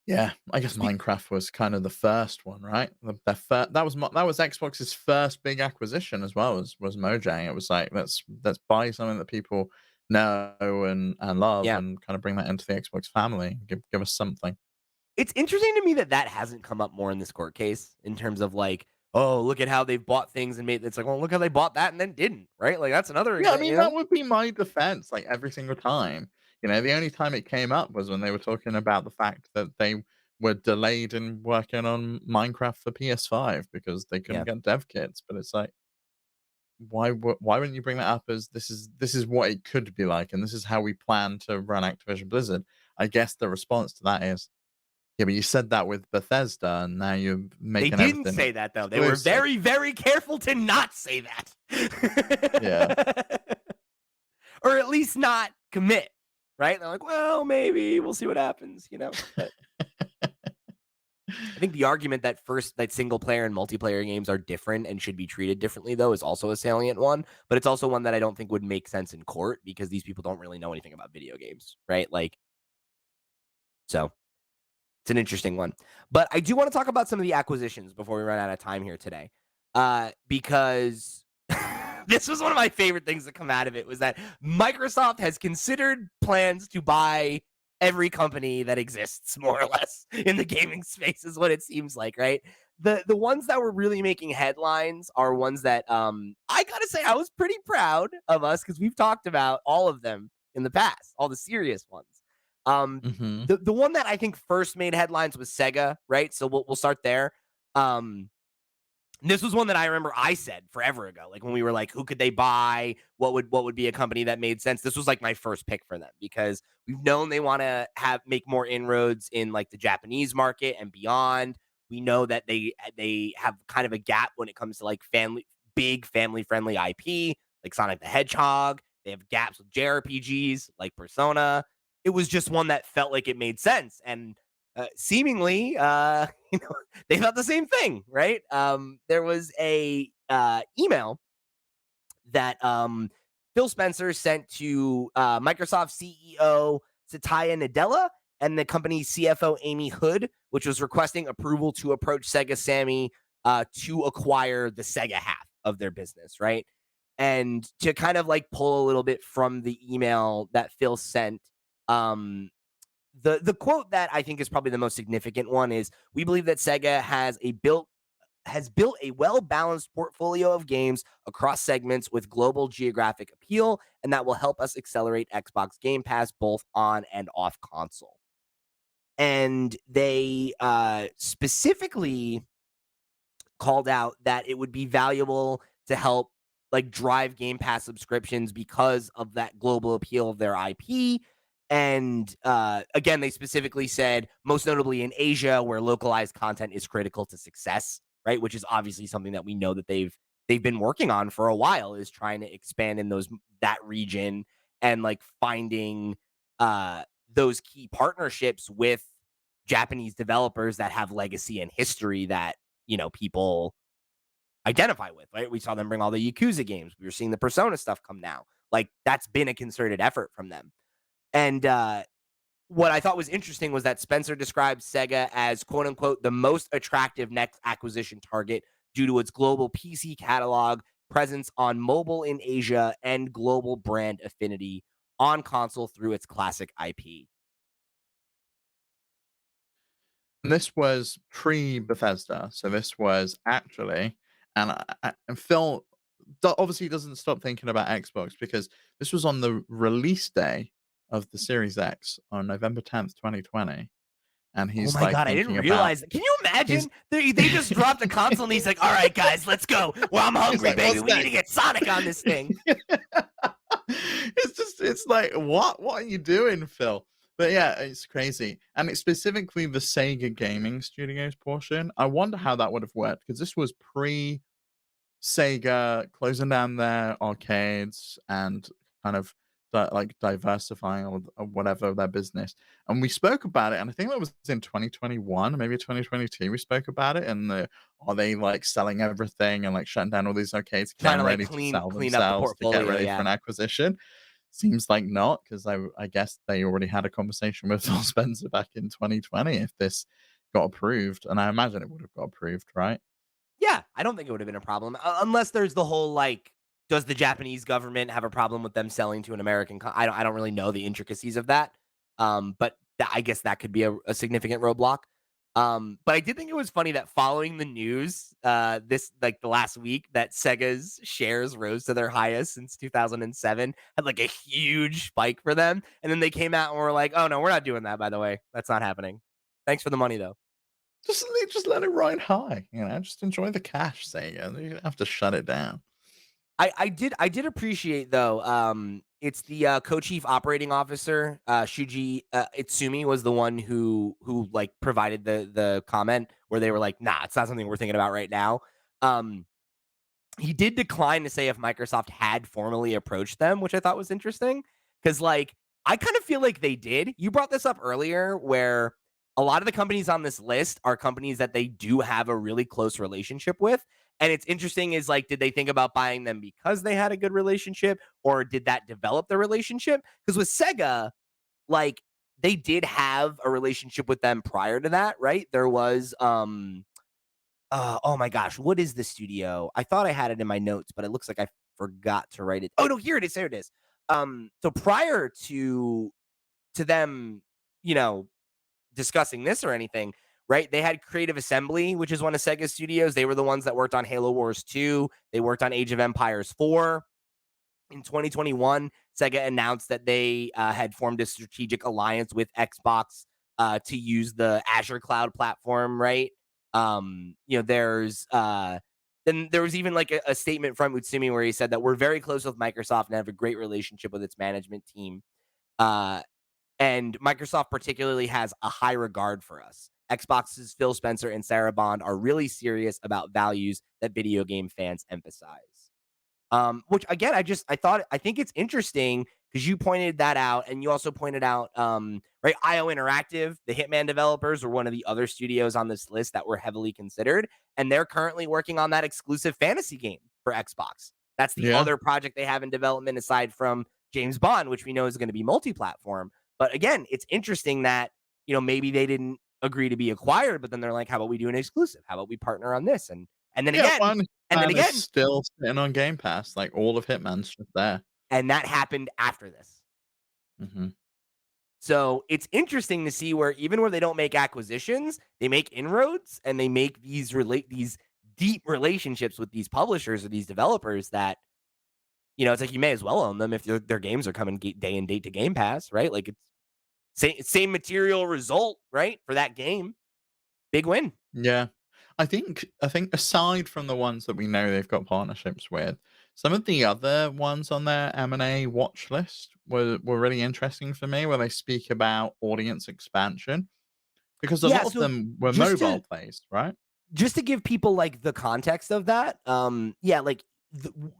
Yeah, I guess Speak Minecraft was kind of the first one, right? That was Xbox's first big acquisition as well was Mojang. It was like let's buy something that people know and love Yeah. and kind of bring that into the Xbox family. Give us something. It's interesting to me that that hasn't come up more in this court case in terms of like, oh, look at how they've bought things and made it's like, well, look how they bought that and then didn't, right? Like that's another Yeah, I example, mean, you that know? would be my defense, like, every single time. The only time it came up was when they were talking about the fact that they were delayed in working on Minecraft for PS5 because they couldn't Yeah. get dev kits, but it's like, why wouldn't you bring that up as this is what it could be like, and this is how we plan to run Activision Blizzard? I guess the response to that is, "Yeah, but you said that with Bethesda, and now you're They making didn't everything say that though. They were exclusive." very, very careful to not say Yeah. that. Or at least not commit, right? They're like, well, maybe we'll see what happens, you know? But I think the argument that single player and multiplayer games are different and should be treated differently, though, is also a salient one. But it's also one that I don't think would make sense in court because these people don't really know anything about video games, right? Like, so it's an interesting one. But I do want to talk about some of the acquisitions before we run out of time here today. Because this was one of my favorite things that come out of it was that Microsoft has considered plans to buy every company that exists more or less in the gaming space is what it seems like, right? The ones that were really making headlines are ones that I got to say I was pretty proud of us cuz we've talked about all of them in the past, all the serious ones. Um Mhm. the one that I think first made headlines was Sega, right? So we'll start there. Um, this was one that I remember I said forever ago, like when we were like, who could they buy? What would be a company that made sense? This was like my first pick for them because we've known they want to have make more inroads in like the Japanese market and beyond. We know that they have kind of a gap when it comes to like big family friendly IP like Sonic the Hedgehog. They have gaps with JRPGs like Persona. It was just one that felt like it made sense and seemingly, you know, they thought the same thing, right? There was a email that Phil Spencer sent to Microsoft CEO Satya Nadella and the company's CFO Amy Hood, which was requesting approval to approach Sega Sammy to acquire the Sega half of their business, right? And to kind of like pull a little bit from the email that Phil sent, um, the quote that I think is probably the most significant one is we believe that Sega has built a well-balanced portfolio of games across segments with global geographic appeal, and that will help us accelerate Xbox Game Pass both on and off console. And they specifically called out that it would be valuable to help like drive Game Pass subscriptions because of that global appeal of their IP. And again, they specifically said, most notably in Asia, where localized content is critical to success, right? Which is obviously something that we know that they've been working on for a while, is trying to expand in that region and like finding those key partnerships with Japanese developers that have legacy and history that people identify with, right? We saw them bring all the Yakuza games. We were seeing the Persona stuff come now. Like that's been a concerted effort from them. And what I thought was interesting was that Spencer described Sega as quote unquote the most attractive next acquisition target due to its global PC catalog, presence on mobile in Asia, and global brand affinity on console through its classic IP. And this was pre-Bethesda, so this was actually and Phil obviously doesn't stop thinking about Xbox because this was on the release day of the Series X on November 10th, 2020, and Oh he's, my like, god, I didn't thinking about realize that. Can you he's imagine? They just dropped a console and he's like, all right, guys, let's go. Well, I'm he's hungry, like, baby. "What's We need to next?" get Sonic on this thing. It's like, "What are you doing, Phil?" But yeah, it's crazy, and it's specifically the Sega Gaming Studios portion. I wonder how that would have worked because this was pre-Sega closing down their arcades and kind of like diversifying or whatever their business. And we spoke about it, and I think that was in 2021, maybe 2022. We spoke about it, and are they like selling everything and like shutting down all these arcades, Trying to getting like ready to clean sell clean up the themselves to get portfolio, ready for yeah. an acquisition? Seems like not, because I guess they already had a conversation with Phil Spencer back in 2020 if this got approved, and I imagine it would have got approved, right? Yeah, I don't think it would have been a problem, unless there's the whole, like, does the Japanese government have a problem with them selling to an American I don't really know the intricacies of that, but tha I guess that could be a significant roadblock, but I did think it was funny that following the news, this like, the last week that Sega's shares rose to their highest since 2007, had, like, a huge spike for them, and then they came out and were like, "Oh, no, we're not doing that, by the way. That's not happening. Thanks for the money, though." Just let it ride high, just enjoy the cash, Sega. You don't have to shut it down. I did appreciate though, it's the, co-chief operating officer, Shuji, Itsumi was the one who, like, provided the comment where they were like, "Nah, it's not something we're thinking about right now." Um, he did decline to say if Microsoft had formally approached them, which I thought was interesting because, like, I kind of feel like they did. You brought this up earlier where a lot of the companies on this list are companies that they do have a really close relationship with. And it's interesting is like, did they think about buying them because they had a good relationship or did that develop the relationship? Because with Sega, like, they did have a relationship with them prior to that, right? There was oh my gosh, what is the studio? I thought I had it in my notes, but it looks like I forgot to write it. Oh no, here it is. Here it is. So prior to them, you know, discussing this or anything, right? They had Creative Assembly, which is one of Sega studios. They were the ones that worked on Halo Wars 2. They worked on Age of Empires 4. In 2021, Sega announced that they had formed a strategic alliance with Xbox to use the Azure cloud platform, right? There's then there was even like a statement from Utsumi where he said that we're very close with Microsoft and have a great relationship with its management team. Uh, and Microsoft particularly has a high regard for us. Xbox's Phil Spencer and Sarah Bond are really serious about values that video game fans emphasize. Which again, I think it's interesting because you pointed that out, and you also pointed out, right, IO Interactive, the Hitman developers, were one of the other studios on this list that were heavily considered, and they're currently working on that exclusive fantasy game for Xbox. That's the Yeah. other project they have in development aside from James Bond, which we know is going to be multi-platform. But again, it's interesting that maybe they didn't agree to be acquired, but then they're like, "How about we do an exclusive? How about we partner on this?" And then Yeah, again, one and then man is again, still sitting on Game Pass, like, all of Hitman's just there. and that happened after this. Mhm. So it's interesting to see where even where they don't make acquisitions, they make inroads and they make these deep relationships with these publishers or these developers that it's like you may as well own them if their games are coming day and date to Game Pass, right? Like it's same material result, right? For that game, big win. Yeah. I think aside from the ones that we know they've got partnerships with, some of the other ones on their M&A watch list were really interesting for me, where they speak about audience expansion, because a Yeah. lot of So them were just mobile to plays, right? just to give people like the context of that, yeah, like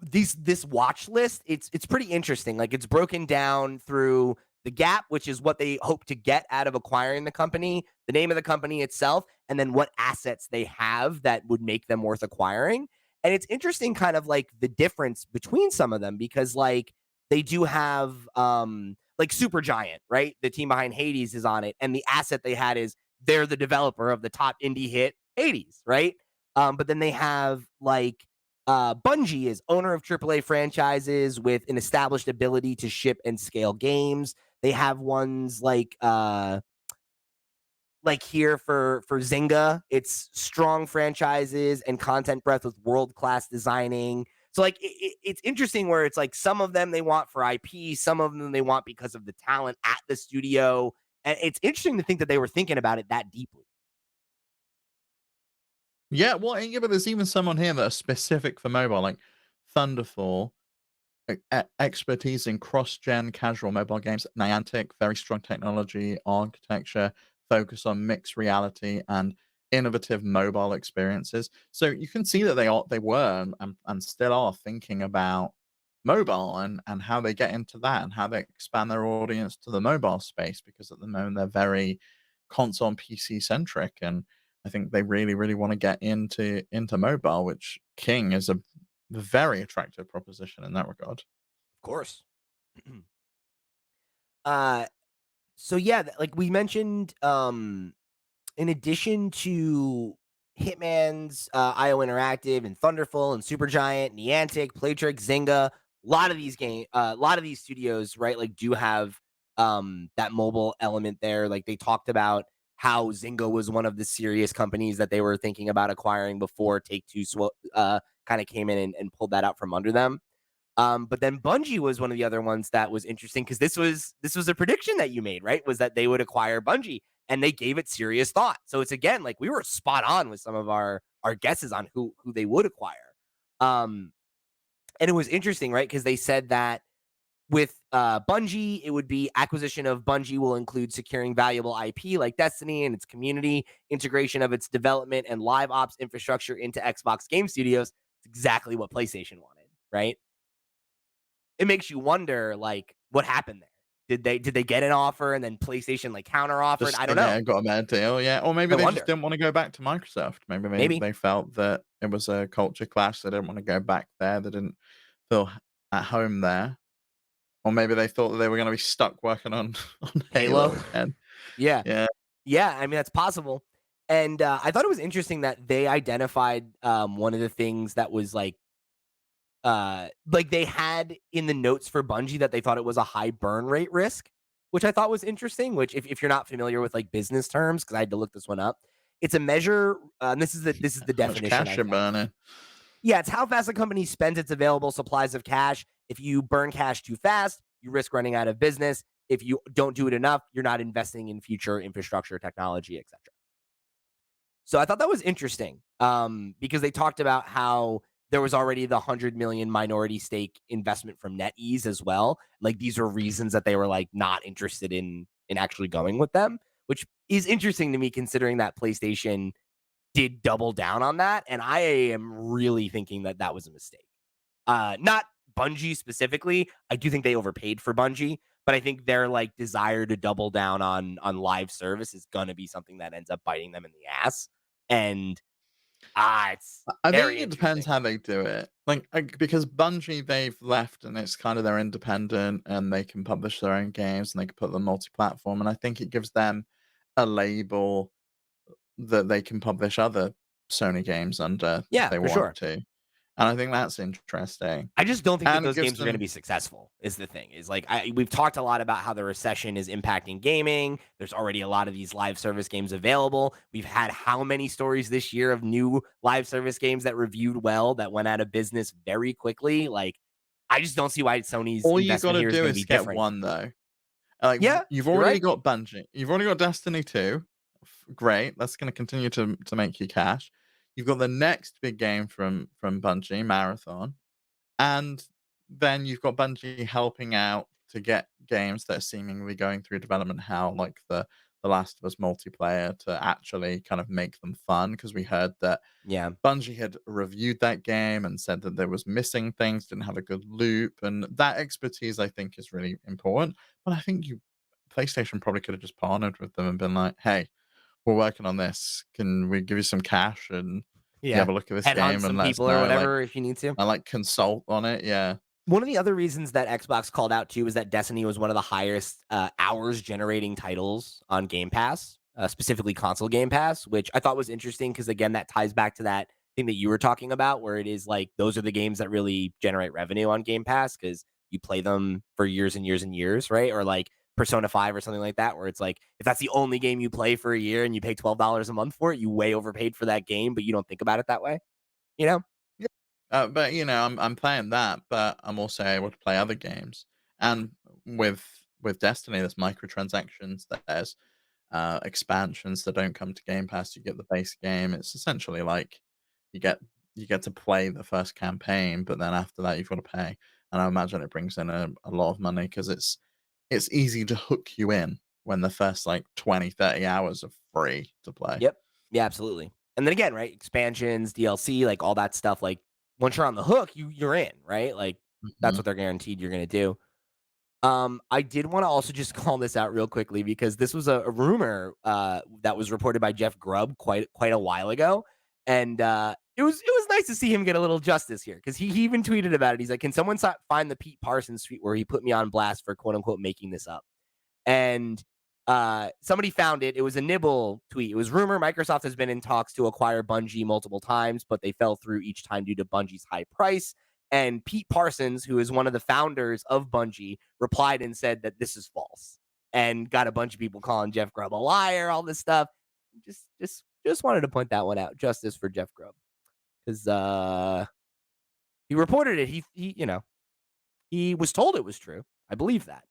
this watch list, it's pretty interesting. Like it's broken down through the gap, which is what they hope to get out of acquiring the company, the name of the company itself, and then what assets they have that would make them worth acquiring. And it's interesting, kind of like the difference between some of them because like they do have like Supergiant, right? The team behind Hades is on it, and the asset they had is they're the developer of the top indie hit Hades, right? But then they have like Bungie is owner of AAA franchises with an established ability to ship and scale games. They have ones like here for Zynga, it's strong franchises and content breadth with world class designing. So like it's interesting where it's like some of them they want for IP, some of them they want because of the talent at the studio, and it's interesting to think that they were thinking about it that deeply. Yeah, well, yeah, but there's even some on here that are specific for mobile, like Thunderfall, expertise in cross-gen casual mobile games. Niantic, very strong technology, architecture, focus on mixed reality and innovative mobile experiences. So you can see that they were and still are thinking about mobile and how they get into that and how they expand their audience to the mobile space, because at the moment they're very console and PC centric, and I think they really, really want to get into mobile, which King is a very attractive proposition in that regard. Of course. Uh, so yeah, like we mentioned, in addition to Hitman's IO Interactive and Thunderful and Supergiant, Niantic, Playtrick, Zynga, a lot of these studios, right, like do have that mobile element there. Like they talked about how Zynga was one of the serious companies that they were thinking about acquiring before Take Two kind of came in and pulled that out from under them. But then Bungie was one of the other ones that was interesting because this was a prediction that you made, right? Was that they would acquire Bungie, and they gave it serious thought. So it's again like we were spot on with some of our guesses on who they would acquire. Um, and it was interesting, right? Because they said that with Bungie, it would be acquisition of Bungie will include securing valuable IP like Destiny and its community, integration of its development and live ops infrastructure into Xbox Game Studios. It's exactly what PlayStation wanted, right? It makes you wonder, like, what happened there? Did they get an offer and then PlayStation, like, counter offered? Just I don't think know. they got a bad deal, yeah, or maybe I they just wonder. didn't wanna go back to Microsoft. Maybe Maybe. they felt that it was a culture clash, they didn't wanna go back there, they didn't feel at home there, or maybe they thought that they were gonna be stuck working on on Halo? Halo again. Yeah. Yeah, Yeah, I mean, that's possible. And, I thought it was interesting that they identified, one of the things that was, like, they had in the notes for Bungie that they thought it was a high burn rate risk, which I thought was interesting, which if you're not familiar with, like, business terms, because I had to look this one up, it's a measure, and this is the how much definition cash I you're found. burning. Yeah, it's how fast a company spends its available supplies of cash. If you burn cash too fast, you risk running out of business. If you don't do it enough, you're not investing in future infrastructure, technology, etc. So I thought that was interesting because they talked about how there was already the 100 million minority stake investment from NetEase as well. Like these were reasons that they were like not interested in actually going with them, which is interesting to me considering that PlayStation did double down on that, and I am really thinking that that was a mistake. Not Bungie specifically. I do think they overpaid for Bungie, but I think their like desire to double down on live service is gonna be something that ends up biting them in the ass. And it's I think very it depends interesting. how they do it. Like because Bungie, they've left and it's kind of they're independent and they can publish their own games and they can put them multi-platform, and I think it gives them a label that they can publish other Sony games under if Yeah, they for want sure. to, and I think that's interesting, I just don't think that and it those gives games are going to them be successful. Is the thing is like we've talked a lot about how the recession is impacting gaming. There's already a lot of these live service games available. We've had how many stories this year of new live service games that reviewed well that went out of business very quickly. Like I just don't see why Sony's all you investment gotta here is do going to be is get different. one though. Like, Yeah, you've you're already right. got Bungie, you've already got Destiny 2, great, that's gonna continue to make you cash. You've got the next big game from Bungie, Marathon. And then you've got Bungie helping out to get games that are seemingly going through development hell, like the Last of Us multiplayer, to actually kind of make them fun. Because we heard that Yeah. Bungie had reviewed that game and said that there was missing things, didn't have a good loop, and that expertise I think is really important. But I think you PlayStation probably could have just partnered with them and been like, "Hey, we're working on this. Can we give you some cash and you Yeah. have a look at this Headhunt game and some let us people or know, whatever if you need to. and like consult on it?" Yeah. One of the other reasons that Xbox called out too is that Destiny was one of the highest hours generating titles on Game Pass, specifically console Game Pass, which I thought was interesting because again, that ties back to that thing that you were talking about, where it is like those are the games that really generate revenue on Game Pass because you play them for years and years and years, right? Or like Persona 5 or something like that, where it's like if that's the only game you play for a year and you pay $12 a month for it, you way overpaid for that game, but you don't think about it that way, you know? Yeah. But I'm playing that, but I'm also able to play other games. And with Destiny, there's microtransactions, there's expansions that don't come to Game Pass. You get the base game. It's essentially like you get you get to play the first campaign, but then after that you've got to pay. And I imagine it brings in a lot of money because it's easy to hook you in when the first like 20, 30 hours are free to play. Yep. Yeah, absolutely. And then again, right, expansions, DLC, like all that stuff, like once you're on the hook, you're in, right? Like that's Mhm. what they're guaranteed you're gonna do. I did want to also just call this out real quickly because this was a rumor that was reported by Jeff Grubb quite a while ago. And it was nice to see him get a little justice here because he even tweeted about it. He's like, "Can someone find the Pete Parsons tweet where he put me on blast for quote unquote making this up?" And somebody found it. It was a Nibble tweet. It was rumor Microsoft has been in talks to acquire Bungie multiple times, but they fell through each time due to Bungie's high price. And Pete Parsons, who is one of the founders of Bungie, replied and said that this is false, and got a bunch of people calling Jeff Grubb a liar, all this stuff. Just wanted to point that one out. Justice for Jeff Grubb, because he reported it. He was told it was true. I believe that.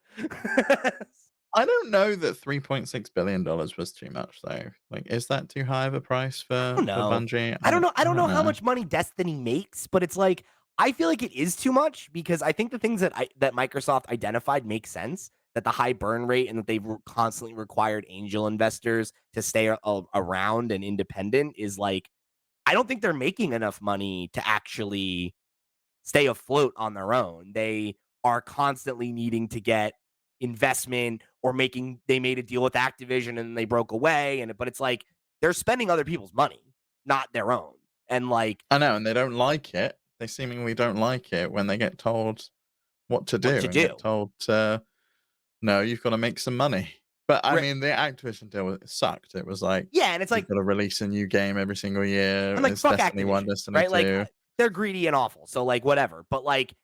I don't know that $3.6 billion was too much though. Like, is that too high of a price I don't for know. Bungie? I don't know. I I don't don't know how know. much money Destiny makes, but it's like I feel like it is too much because I think the things that Microsoft identified make sense. That the high burn rate and that they've constantly required angel investors to stay around and independent is like I don't think they're making enough money to actually stay afloat on their own. They are constantly needing to get investment or they made a deal with Activision and they broke away but it's like they're spending other people's money, not their own. And like I know, and they don't like it. They seemingly don't like it when they get told what to what do to and get do. told, "No, you've gotta make some money." But, I Right. mean, the Activision deal sucked. It was like, Yeah, and it's "You've like gotta release a new game every single year. I'm like It's fuck Destiny 1, Activision, Destiny right? Like 2." they're greedy and awful. So like whatever. But like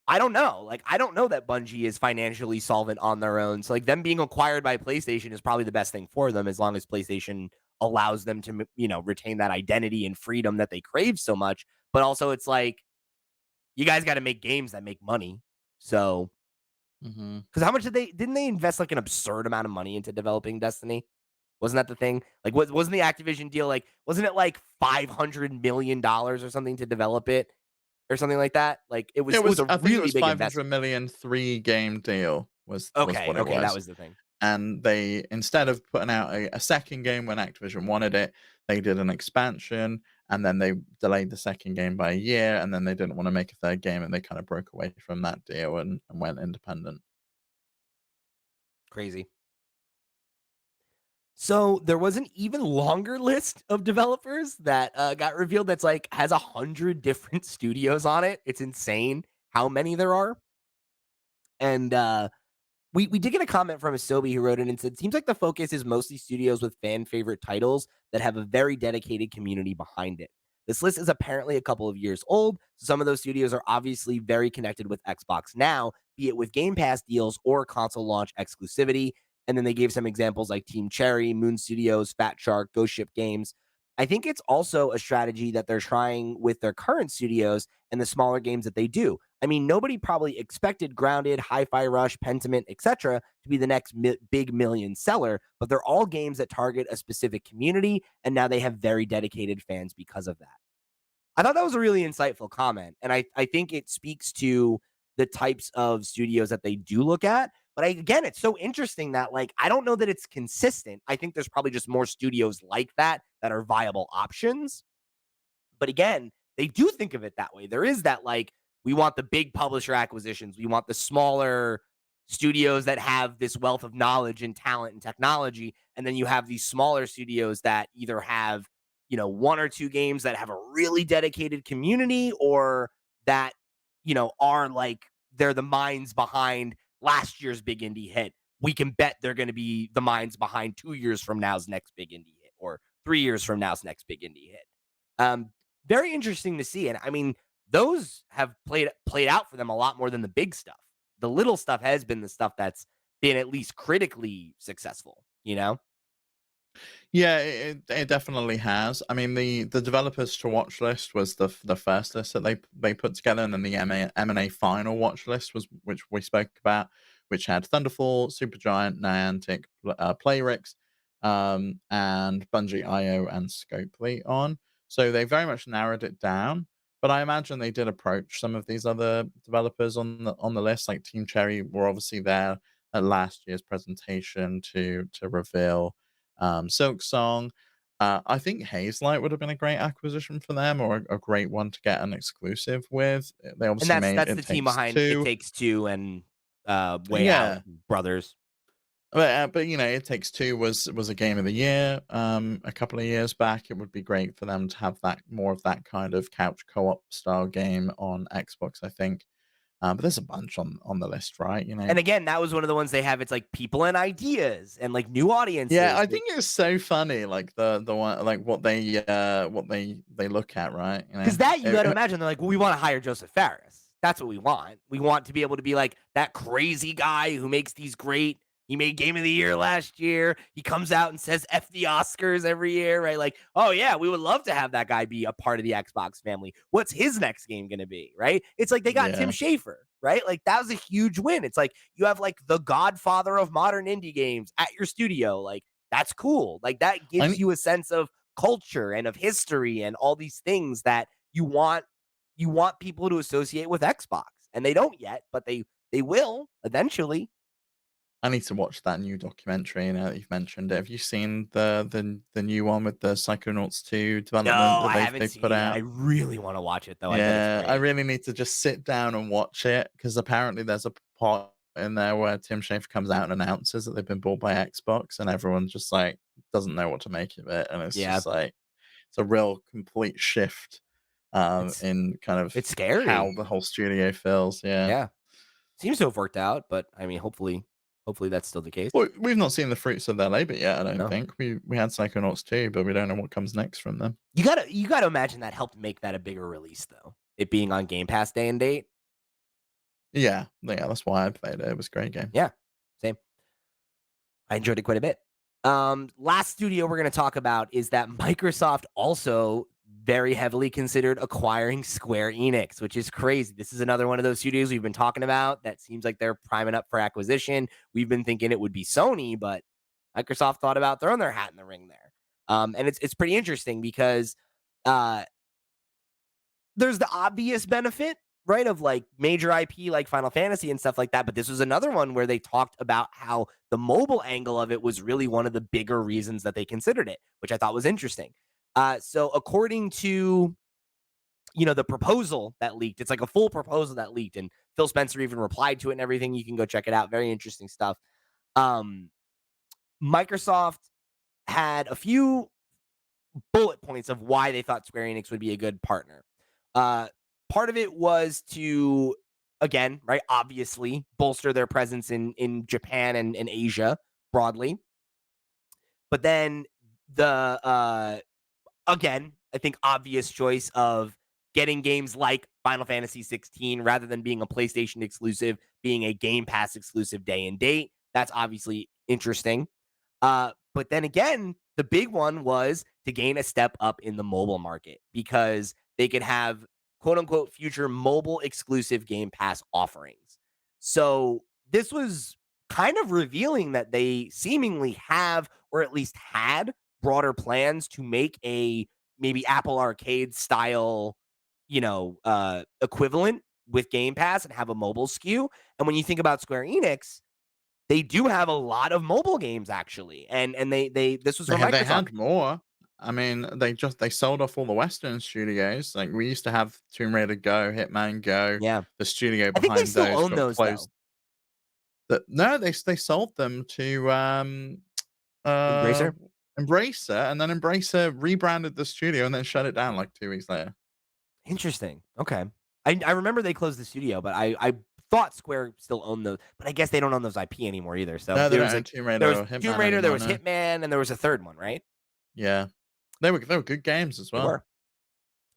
I don't know. Like, I don't know that Bungie is financially solvent on their own. So, like, them being acquired by PlayStation is probably the best thing for them as long as PlayStation allows them to, retain that identity and freedom that they crave so much. But also, it's like, you guys got to make games that make money. So, Mhm. because how much didn't they invest like an absurd amount of money into developing Destiny? Wasn't that the thing? Like, wasn't the Activision deal like, wasn't it like $500 million or something to develop it or something like that? Like, it was a I think it really was big 500 investment. million 3-game deal was Okay, what it okay, that was. was the thing. And they, instead of putting out a second game when Activision wanted it, they did an expansion, and then they delayed the second game by a year, and then they didn't wanna make a third game, and they kinda broke away from that deal and went independent. Crazy. So there was an even longer list of developers that got revealed that's like has 100 different studios on it. It's insane how many there are. And we did get a comment from Asobi who wrote in and said, seems like the focus is mostly studios with fan favorite titles that have a very dedicated community behind it. This list is apparently a couple of years old, so some of those studios are obviously very connected with Xbox now, be it with Game Pass deals or console launch exclusivity. And then they gave some examples like Team Cherry, Moon Studios, Fat Shark, Ghost Ship Games. I think it's also a strategy that they're trying with their current studios and the smaller games that they do. I mean, nobody probably expected Grounded, Hi-Fi Rush, Pentiment, etc. to be the next big million seller, but they're all games that target a specific community, and now they have very dedicated fans because of that. I thought that was a really insightful comment, and I think it speaks to the types of studios that they do look at. But again, it's so interesting that like I don't know that it's consistent. I think there's probably just more studios like that are viable options. But again, they do think of it that way. There is that like we want the big publisher acquisitions. We want the smaller studios that have this wealth of knowledge and talent and technology. And then you have these smaller studios that either have, one or two games that have a really dedicated community or that, are like they're the minds behind last year's big indie hit. We can bet they're going to be the minds behind 2 years from now's next big indie hit or 3 years from now's next big indie hit. Um, Very interesting to see. And I mean, those have played out for them a lot more than the big stuff. The little stuff has been the stuff that's been at least critically successful. Yeah, it definitely has. I mean, the developers to watch list was the first list that they put together, and then the M&A final watch list was, which we spoke about, which had Thunderfall, Supergiant, Niantic, Playrix, and Bungie IO and Scopely on. So they very much narrowed it down. But I imagine they did approach some of these other developers on the list, like Team Cherry were obviously there at last year's presentation to reveal Silk Song. I think Hazelight would have been a great acquisition for them, or a great one to get an exclusive with. They And obviously that's made that's It the team Takes behind It Two. Takes Two and Way Out Yeah, Brothers. but It Takes Two was a game of the year a couple of years back. It would be great for them to have that, more of that kind of couch co-op style game on Xbox, I think. But there's a bunch on the list, right? You know. And again, that was one of the ones they have. It's like people and ideas and like new Yeah, audiences. I think it's so funny, like the one, like what they look at, right? You know. Because that you got to And imagine, they're like, well, we want to hire Joseph Fares. That's what we want. We want to be able to be like that crazy guy who makes these great. He made Game of the Year last year. He comes out and says F the Oscars every year, right? Like, oh yeah, we would love to have that guy be a part of the Xbox family. What's his next game going to be, right? It's like they got Tim yeah, Schafer, right? Like that was a huge win. It's like you have like the godfather of modern indie games at your studio. Like that's cool. Like that gives I you a sense of culture and of history and all these things that you want people to associate with Xbox, and they don't yet, but they will eventually. I need to watch that new documentary now that you've mentioned it. Have you seen the new one with the Psychonauts 2 No, development that I haven't they've seen put it yet. I out? really want to watch it though. I bet it's Yeah, I great. really need to just sit down and watch it because apparently there's a part in there where Tim Schafer comes out and announces that they've been bought by Xbox, and everyone just like doesn't know what to make of it, and it's Yeah, just like it's a real complete shift it's in kind of it's how scary. the whole studio feels. Yeah. Yeah, seems to have worked out, but I mean, hopefully that's still the case. Well, we've not seen the fruits of their labor yet, I don't No, think. We had Psychonauts 2, but we don't know what comes next from them. you gotta imagine that helped make that a bigger release though. It being on Game Pass day and date. Yeah, yeah, that's why I played it. It was a great game. Yeah, same. I enjoyed it quite a bit. Last studio we're going to talk about is that Microsoft also very heavily considered acquiring Square Enix, which is crazy. This is another one of those studios we've been talking about that seems like they're priming up for acquisition. We've been thinking it would be Sony, but Microsoft thought about throwing their hat in the ring there. And it's pretty interesting because uh, there's the obvious benefit, right, of like major IP like Final Fantasy and stuff like that. But this was another one where they talked about how the mobile angle of it was really one of the bigger reasons that they considered it, which I thought was interesting. So according to the proposal that leaked, it's like a full proposal that leaked, and Phil Spencer even replied to it and everything. You can go check it out. Very interesting stuff. Um, Microsoft had a few bullet points of why they thought Square Enix would be a good partner. Uh, Part of it was to, again, right, obviously bolster their presence in Japan and Asia broadly. But then the again, I think obvious choice of getting games like Final Fantasy 16 rather than being a PlayStation exclusive, being a Game Pass exclusive day and date. That's obviously interesting. But then again, the big one was to gain a step up in the mobile market because they could have quote unquote future mobile exclusive Game Pass offerings. So this was kind of revealing that they seemingly have, or at least had, broader plans to make a maybe Apple Arcade style, equivalent with Game Pass and have a mobile SKU. And when you think about Square Enix, they do have a lot of mobile games actually, and they this was from They Microsoft. had more. I mean, they sold off all the Western studios. Like we used to have Tomb Raider Go, Hitman Go. Yeah, The studio I think they behind still those own got those though. closed. No, they sold them to uh Embracer, Embracer, and then Embracer rebranded the studio and then shut it down like 2 weeks later. interesting. Okay, I remember they closed the studio, but I thought Square still owned those, but I guess they don't own those IP anymore either. So No, they there don't was own like Tomb there Raider was or Tomb Hitman Raider, there anymore. was No. Hitman, and there was a third one, right? Yeah, they were good games as They well. were.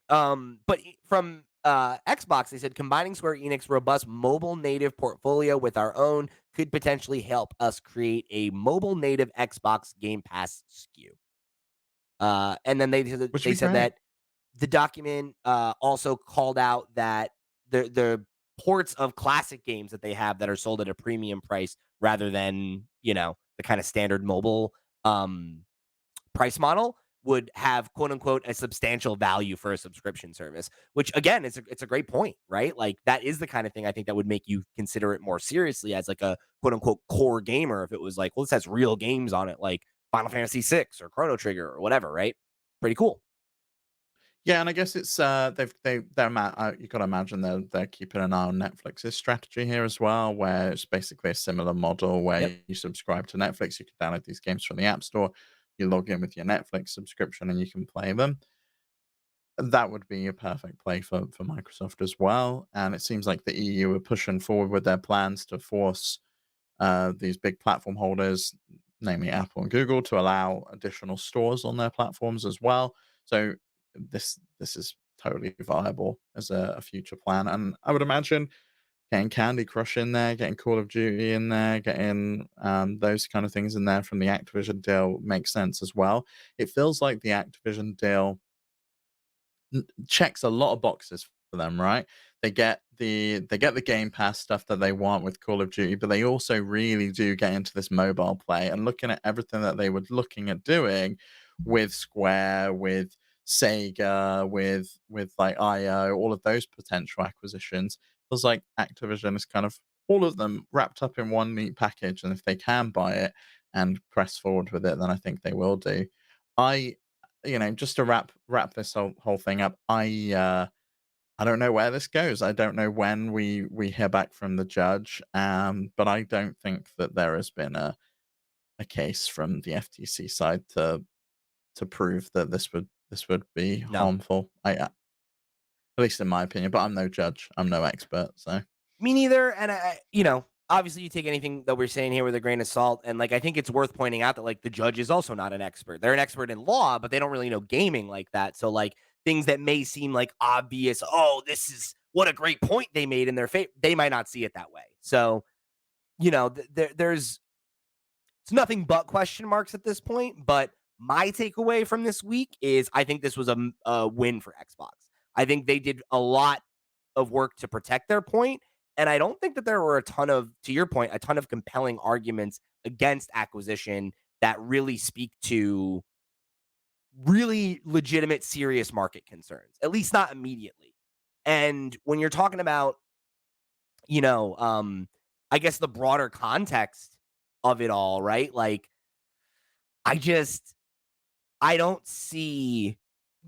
But from Xbox, they said combining Square Enix robust mobile native portfolio with our own could potentially help us create a mobile native Xbox Game Pass SKU. And then Which they would be said great. that the document also called out that the ports of classic games that they have that are sold at a premium price rather than the kind of standard mobile um, price model would have quote unquote a substantial value for a subscription service, which again it's a great point, right? Like that is the kind of thing I think that would make you consider it more seriously as like a quote unquote core gamer if it was like, well, this has real games on it like Final Fantasy 6 or Chrono Trigger or whatever, right? Pretty cool. Yeah, and I guess it's you got to imagine they're keeping an eye on Netflix's strategy here as well, where it's basically a similar model Yep. where you subscribe to Netflix, you can download these games from the App Store, you log in with your Netflix subscription, and you can play them. that would be a perfect play for Microsoft as well. And it seems like the EU are pushing forward with their plans to force these big platform holders, namely Apple and Google, to allow additional stores on their platforms as well. So this is totally viable as a future plan, and I would imagine getting Candy Crush in there, getting Call of Duty in there, getting those kind of things in there from the Activision deal makes sense as well. It feels like the Activision deal checks a lot of boxes for them, right? They get the Game Pass stuff that they want with Call of Duty, but they also really do get into this mobile play. And looking at everything that they were looking at doing with Square, with Sega, with like IO, all of those potential acquisitions, feels like Activision is kind of all of them wrapped up in one neat package. And if they can buy it and press forward with it, then I think they will do. I just to wrap this whole thing up, I don't know where this goes. I don't know when we hear back from the judge, but I don't think that there has been a case from the FTC side to prove that this would be No. harmful. At least in my opinion, but I'm no judge. I'm no expert, so Me neither. And obviously you take anything that we're saying here with a grain of salt. And like, I think it's worth pointing out that like the judge is also not an expert. They're an expert in law, but they don't really know gaming like that. So like things that may seem like obvious, oh, this is what a great point they made in their favor. They might not see it that way. So, there's it's nothing but question marks at this point. But my takeaway from this week is I think this was a win for Xbox. I think they did a lot of work to protect their point. And I don't think that there were to your point, a ton of compelling arguments against acquisition that really speak to really legitimate, serious market concerns, at least not immediately. And when you're talking about, you know, um, I guess the broader context of it all, right? Like, I just, I don't see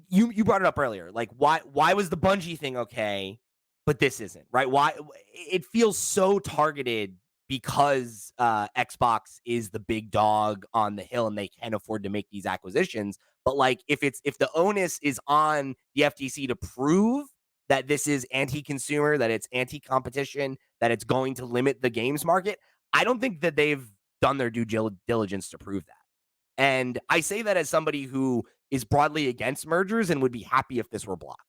you brought it up earlier. Like why was the Bungie thing okay, but this isn't, right? Why it feels so targeted because Xbox is the big dog on the hill and they can afford to make these acquisitions. But like if the onus is on the FTC to prove that this is anti-consumer, that it's anti-competition, that it's going to limit the games market, I don't think that they've done their due diligence to prove that. And I say that as somebody who is broadly against mergers and would be happy if this were blocked.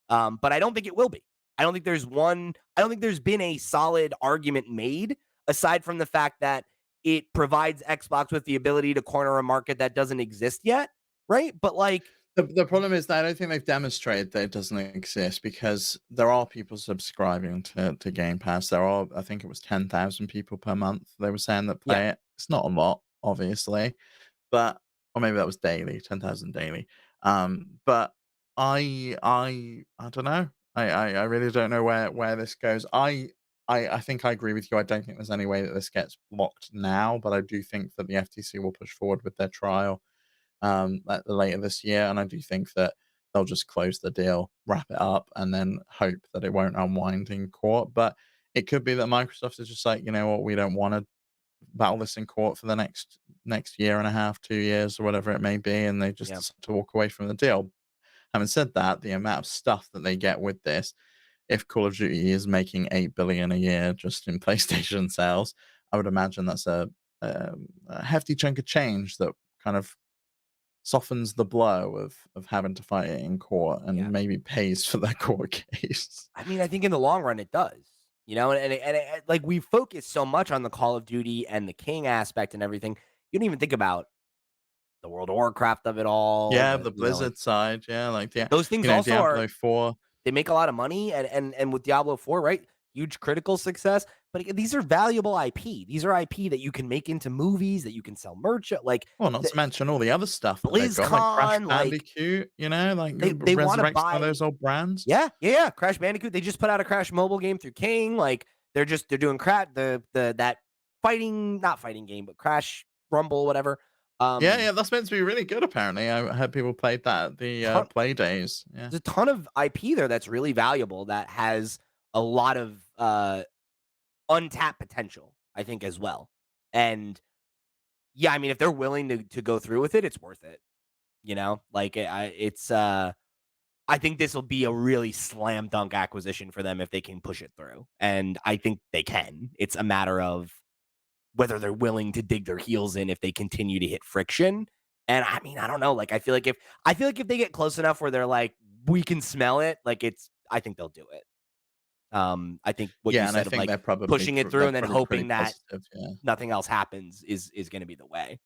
But I don't think it will be. I don't think there's been a solid argument made aside from the fact that it provides Xbox with the ability to corner a market that doesn't exist yet. Right. But like, the problem is that I don't think they've demonstrated that it doesn't exist because there are people subscribing to Game Pass. There are, I think it was 10,000 people per month they were saying that yeah, play it. It's not a lot, obviously, but or maybe that was daily, 10,000 daily. But I don't know. I really don't know where this goes. I think I agree with you. I don't think there's any way that this gets blocked now, but I do think that the FTC will push forward with their trial later this year, and I do think that they'll just close the deal, wrap it up, and then hope that it won't unwind in court. But it could be that Microsoft is just like, you know what, we don't want to battle this in court for the next year and a half, 2 years, or whatever it may be, and they just yeah, decide to walk away from the deal. Having said that, the amount of stuff that they get with this, if Call of Duty is making 8 billion a year just in PlayStation sales, I would imagine that's a hefty chunk of change that kind of softens the blow of having to fight it in court yeah. and maybe pays for that court case. I mean, I think in the long run it does. Like we focus so much on the Call of Duty and the King aspect and everything. You don't even think about the World of Warcraft of it all. Yeah, The the and Blizzard side, yeah, like those things also are Diablo 4. they make a lot of money and with Diablo 4, right? Huge critical success. But again, these are valuable IP. These are IP that you can make into movies, that you can sell merch like Well, not the to mention all the other stuff that they've got, like Crash BlizzCon, like Bandicoot, like, they want to resurrect some of buy those old brands. yeah. Crash Bandicoot. They just put out a Crash mobile game through King. Like they're doing the that fighting, not fighting game, but Crash Rumble, whatever. Yeah, Um yeah, that's meant to be really good, apparently. I heard people played that at the, ton, Play Days, yeah. there's a ton of IP there that's really valuable that has a lot of untapped potential, I think, as well. And yeah, I mean, if they're willing to go through with it, it's worth it. Like it's I think this will be a really slam dunk acquisition for them if they can push it through. And I think they can. It's a matter of whether they're willing to dig their heels in if they continue to hit friction. And I mean, I don't know. Like, I feel like if they get close enough where they're like, we can smell it, like I think they'll do it. I think what you Yeah, and I said of think like they're probably pushing it through they're and then probably pretty hoping that positive. Yeah. nothing else happens is going to be the way.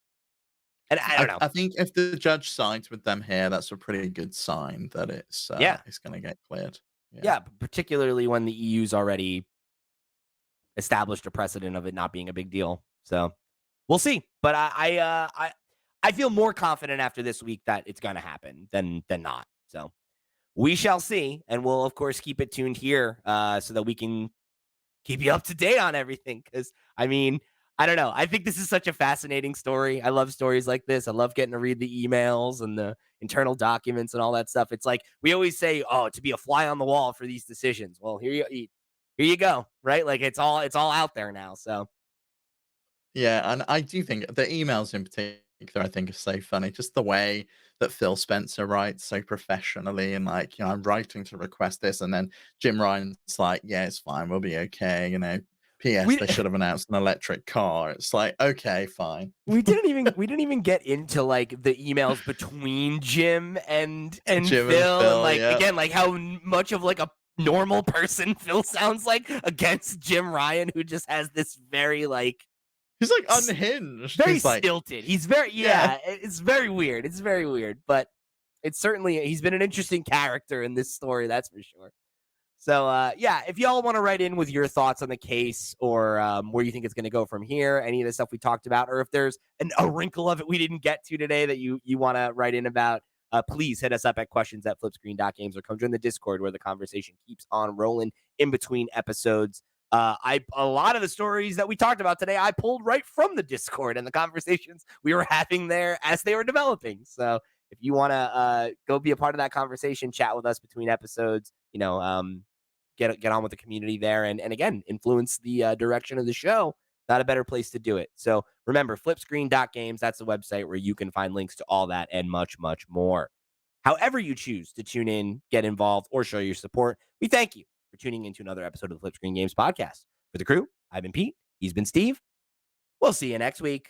And I don't know. I think if the judge sides with them here, that's a pretty good sign that Yeah. it's gonna get cleared. Yeah. Yeah. Particularly when the EU's already established a precedent of it not being a big deal. So we'll see. But I feel more confident after this week that it's going to happen than not. So we shall see, and we'll of course keep it tuned here so that we can keep you up to date on everything. Because I mean, I don't know. I think this is such a fascinating story. I love stories like this. I love getting to read the emails and the internal documents and all that stuff. It's like we always say, "Oh, to be a fly on the wall for these decisions." Well, here you go, right? Like it's all out there now. So Yeah, and I do think the emails in particular, I think, are so funny. Just the way that Phil Spencer writes so professionally, and like, I'm writing to request this, and then Jim Ryan's like, "Yeah, it's fine, we'll be okay." P.S. we They should have announced an electric car. It's like, okay, fine. we didn't even get into like the emails between Jim and Jim and Phil and Phil, like yeah. again like how much of like a normal person Phil sounds like against Jim Ryan who just has this very like He's like unhinged. very He's like, stilted. He's very yeah. it's very weird. It's very weird, but it's certainly he's been an interesting character in this story, that's for sure. So, yeah, if y'all want to write in with your thoughts on the case or where you think it's going to go from here, any of the stuff we talked about, or if there's a wrinkle of it we didn't get to today that you want to write in about, please hit us up at questions@flipscreen.games or come join the Discord where the conversation keeps on rolling in between episodes. A lot of the stories that we talked about today, I pulled right from the Discord and the conversations we were having there as they were developing. So if you want to go be a part of that conversation, chat with us between episodes, get on with the community there and again influence the direction of the show. Not a better place to do it. So remember, flipscreen.games, that's the website where you can find links to all that and much more. However you choose to tune in, get involved, or show your support, we thank you for tuning into another episode of the Flip Screen Games podcast. For the crew, I've been Pete, he's been Steve. We'll see you next week.